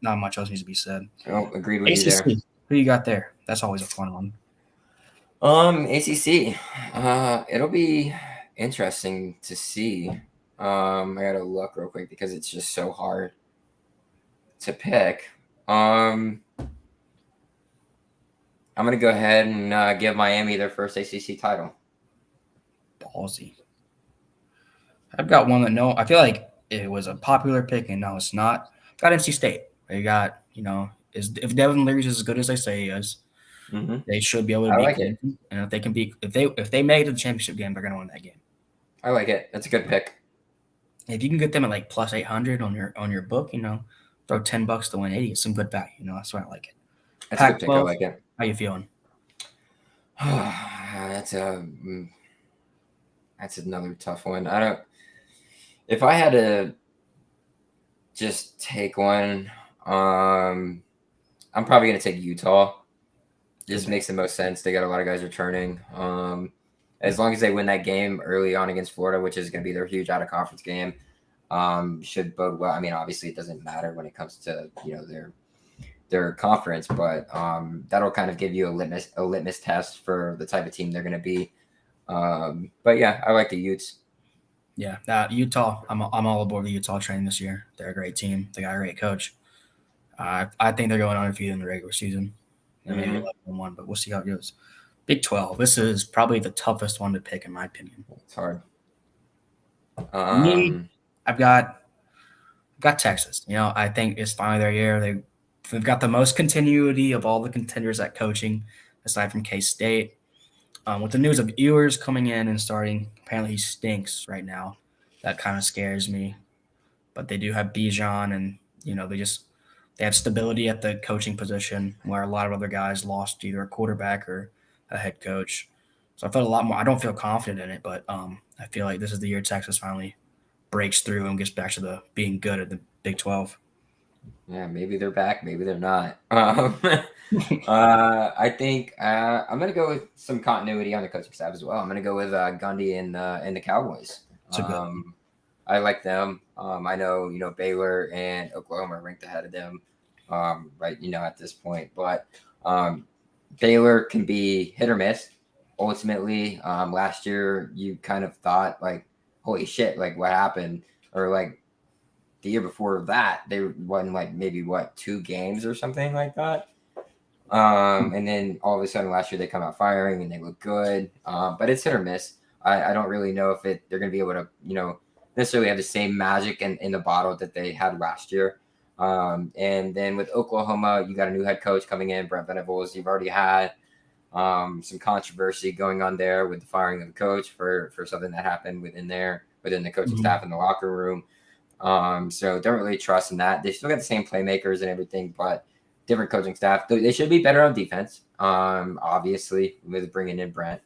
Not much else needs to be said. Oh, agreed with you there. Who you got there? That's always a fun one. ACC. It'll be interesting to see. I gotta look real quick because it's just so hard to pick. I'm gonna go ahead and give Miami their first ACC title. Ballsy. I've got one that I feel like it was a popular pick and no, it's not. Got NC State. They got if Devin Leary's as good as they say he is, they should be able to beat it. And if they can beat if they make it to the championship game, they're gonna win that game. I like it. That's a good pick. If you can get them at like plus 800 on your book, throw $10 to win 80. It's some good value. That's why I like it. That's a good pick. I like it. How you feeling? That's another tough one. If I had to just take one, I'm probably gonna take Utah. Just makes the most sense. They got a lot of guys returning. As long as they win that game early on against Florida, which is going to be their huge out of conference game, should bode well. I mean, obviously it doesn't matter when it comes to their conference, but that'll kind of give you a litmus test for the type of team they're going to be. But yeah, I like the Utes. Yeah, Utah. I'm all aboard the Utah train this year. They're a great team. They got a great coach. I think they're going undefeated in the regular season. Maybe 11-1, but we'll see how it goes. Big 12. This is probably the toughest one to pick, in my opinion. It's hard. Me, I've got Texas. I think it's finally their year. They've got the most continuity of all the contenders at coaching, aside from K-State. With the news of Ewers coming in and starting, apparently he stinks right now. That kind of scares me. But they do have Bijan, and they have stability at the coaching position, where a lot of other guys lost either a quarterback or a head coach. So I felt a lot more. I don't feel confident in it, but I feel like this is the year Texas finally breaks through and gets back to being good at the Big 12. Yeah, maybe they're back, maybe they're not. I think I'm gonna go with some continuity on the coaching staff as well. I'm gonna go with Gundy and the Cowboys. It's a good one. I like them. I know Baylor and Oklahoma are ranked ahead of them, right? At this point, but um, Baylor can be hit or miss. Ultimately, last year you kind of thought like, holy shit, like what happened, or like the year before that they won like maybe what 2 games or something like that. And then all of a sudden last year they come out firing and they look good. But it's hit or miss. I don't really know if they're going to be able to, necessarily have the same magic in the bottle that they had last year. And then with Oklahoma, you got a new head coach coming in, Brent Venables. You've already had some controversy going on there with the firing of the coach for something that happened within the coaching staff in the locker room. So don't really trust in that. They still got the same playmakers and everything, but different coaching staff. They should be better on defense, obviously, with bringing in Brent.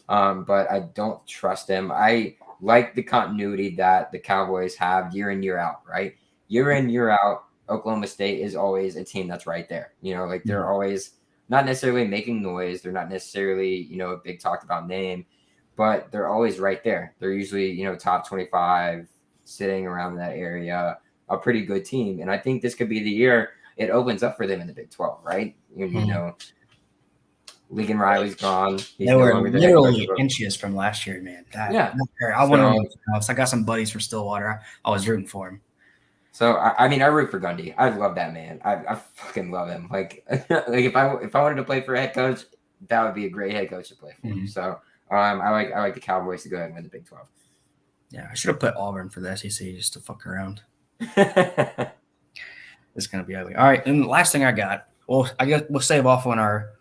But I don't trust them. I like the continuity that the Cowboys have year in, year out, right? Year in, year out, Oklahoma State is always a team that's right there. Like they're always not necessarily making noise. They're not necessarily, a big talked about name, but they're always right there. They're usually, top 25, sitting around that area, a pretty good team. And I think this could be the year it opens up for them in the Big 12, right? Lincoln Riley's gone. He's They no were longer the head coach. literally inches from last year, man. Yeah. I wanted to know. I got some buddies from Stillwater. I was rooting for him. So I root for Gundy. I love that man. I fucking love him. Like if I wanted to play for a head coach, that would be a great head coach to play for. Mm-hmm. So I like the Cowboys to go ahead and win the Big 12. Yeah, I should have put Auburn for the SEC just to fuck around. It's gonna be ugly. All right, and the last thing I got. Well, I guess we'll save off on our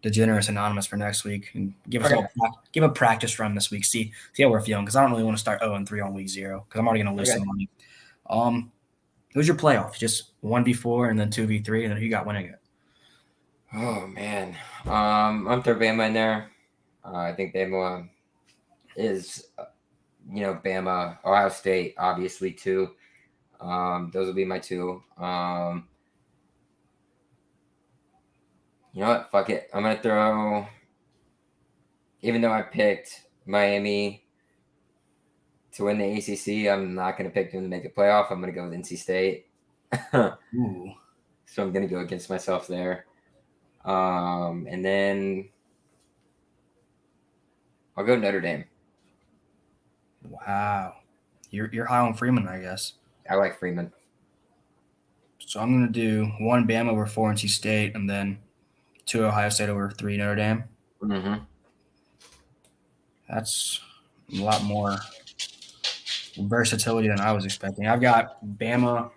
Degenerates Anonymous for next week and give us give a practice run this week. See how we're feeling, because I don't really want to start 0-3 on week 0 because I'm already gonna lose some money. Who's your playoff? Just 1v4 and then 2v3, and then who you got winning it? Oh man, I'm throwing Bama in there. I think Bama is, Bama, Ohio State, obviously too. Those will be my 2. You know what? Fuck it. I'm gonna throw. Even though I picked Miami to win the ACC, I'm not gonna pick them to make a playoff. I'm gonna go with NC State. Ooh. So I'm gonna go against myself there. And then I'll go Notre Dame. Wow, you're high on Freeman, I guess. I like Freeman. So I'm gonna do 1 Bama over 4 NC State, and then 2 Ohio State over 3 Notre Dame. Mm-hmm. That's a lot more versatility than I was expecting. I've got Bama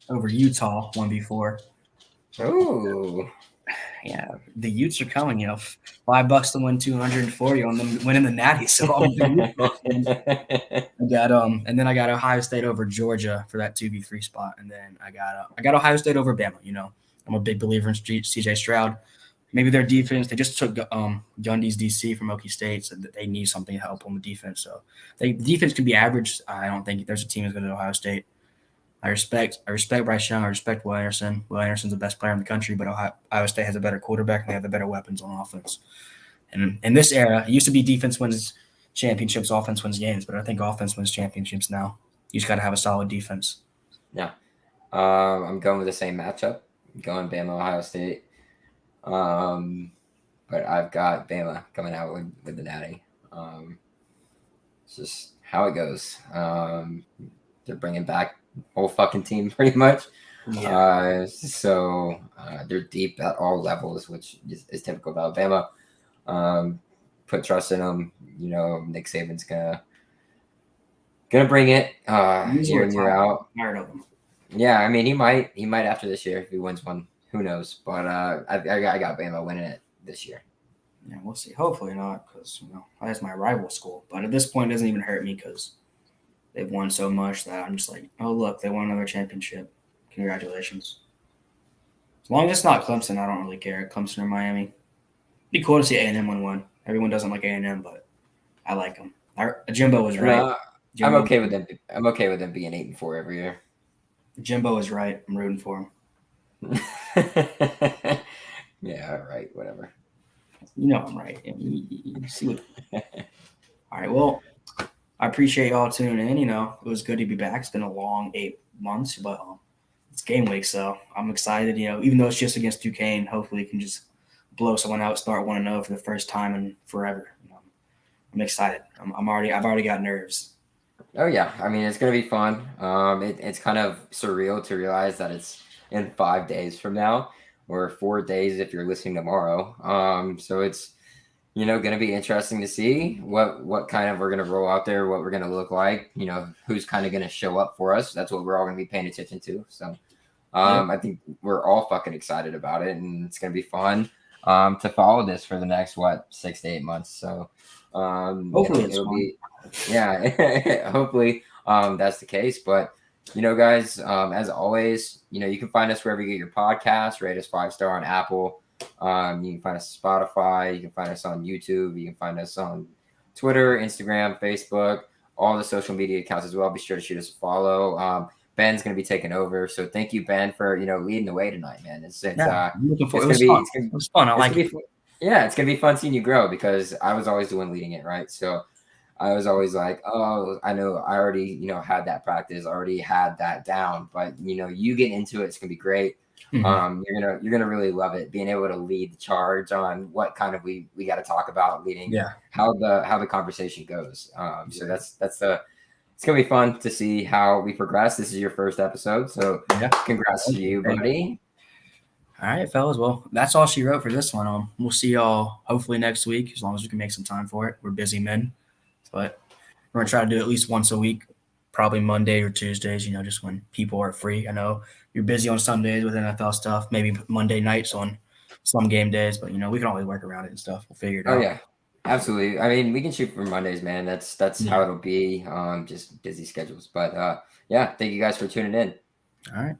over Utah 1v4. Ooh. Yeah, the Utes are coming. $5 to win 240 on them winning the Natty. So I got and then I got Ohio State over Georgia for that 2v3 spot, and then I got Ohio State over Bama. I'm a big believer in CJ Stroud. Maybe their defense. They just took Gundy's DC from Okie State, so that they need something to help on the defense. So the defense can be average. I don't think there's a team as good as Ohio State. I respect Bryce Young. I respect Will Anderson. Will Anderson's the best player in the country, but Ohio State has a better quarterback and they have the better weapons on offense. And in this era, it used to be defense wins championships, offense wins games, but I think offense wins championships now. You just got to have a solid defense. Yeah. I'm going with the same matchup. I'm going Bama, Ohio State. But I've got Bama coming out with the Natty. It's just how it goes. They're bringing back whole fucking team pretty much. Yeah. So they're deep at all levels, which is typical of Alabama. Put trust in them. Nick Saban's gonna bring it year in, year out. Tired of them. Yeah, I mean he might after this year if he wins one. Who knows? But I got Bama winning it this year. Yeah, we'll see. Hopefully not, because that's my rival school. But at this point, it doesn't even hurt me because they've won so much that I'm just like, oh, look, they won another championship. Congratulations. As long as it's not Clemson, I don't really care. Clemson or Miami. It'd be cool to see A&M win one. Everyone doesn't like A&M, but I like them. Jimbo was right. I'm okay with them. I'm okay with them being 8-4 every year. Jimbo is right. I'm rooting for him. Yeah, all right, whatever. You know I'm right. You see what? All right. Well, I appreciate y'all tuning in. It was good to be back. It's been a long 8 months, but it's game week, so I'm excited. Even though it's just against Duquesne, hopefully we can just blow someone out, start 1-0 for the first time in forever. I'm excited. I've already got nerves. Oh yeah, I mean it's gonna be fun. It's kind of surreal to realize that it's in 5 days from now, or 4 days if you're listening tomorrow. So it's gonna be interesting to see what kind of we're gonna roll out there, what we're gonna look like. Who's kind of gonna show up for us. That's what we're all gonna be paying attention to. So Yep. I think we're all fucking excited about it, and it's gonna be fun to follow this for the next 6 to 8 months. So Hopefully it's it'll fun. be yeah, hopefully that's the case. But guys, as always, you can find us wherever you get your podcasts. Rate us 5-star on Apple. You can find us on Spotify. You can find us on YouTube. You can find us on Twitter, Instagram, Facebook, all the social media accounts as well. Be sure to shoot us a follow. Ben's going to be taking over, so thank you, Ben, for leading the way tonight, man. I'm looking forward. It's It gonna was be fun. It was fun. I like it. yeah, it's gonna be fun seeing you grow because I was always the one leading it, right? So I was always like, oh, I know I already, had that practice, already had that down. But you get into it, it's gonna be great. Mhm. You're gonna really love it, being able to lead the charge on what kind of we got to talk about leading, Yeah. how the conversation goes. So it's gonna be fun to see how we progress. This is your first episode, so Yeah. congrats to you, buddy. All right, fellas. Well, that's all she wrote for this one. We'll see y'all hopefully next week, as long as we can make some time for it. We're busy men, but we're gonna try to do it at least once a week, probably Monday or Tuesdays. Just when people are free. I know you're busy on Sundays with NFL stuff. Maybe Monday nights on some game days, but we can always work around it and stuff. We'll figure it Oh out. yeah, absolutely. I mean, we can shoot for Mondays, man. That's Yeah. how it'll be. Just busy schedules, but yeah. Thank you guys for tuning in. All right.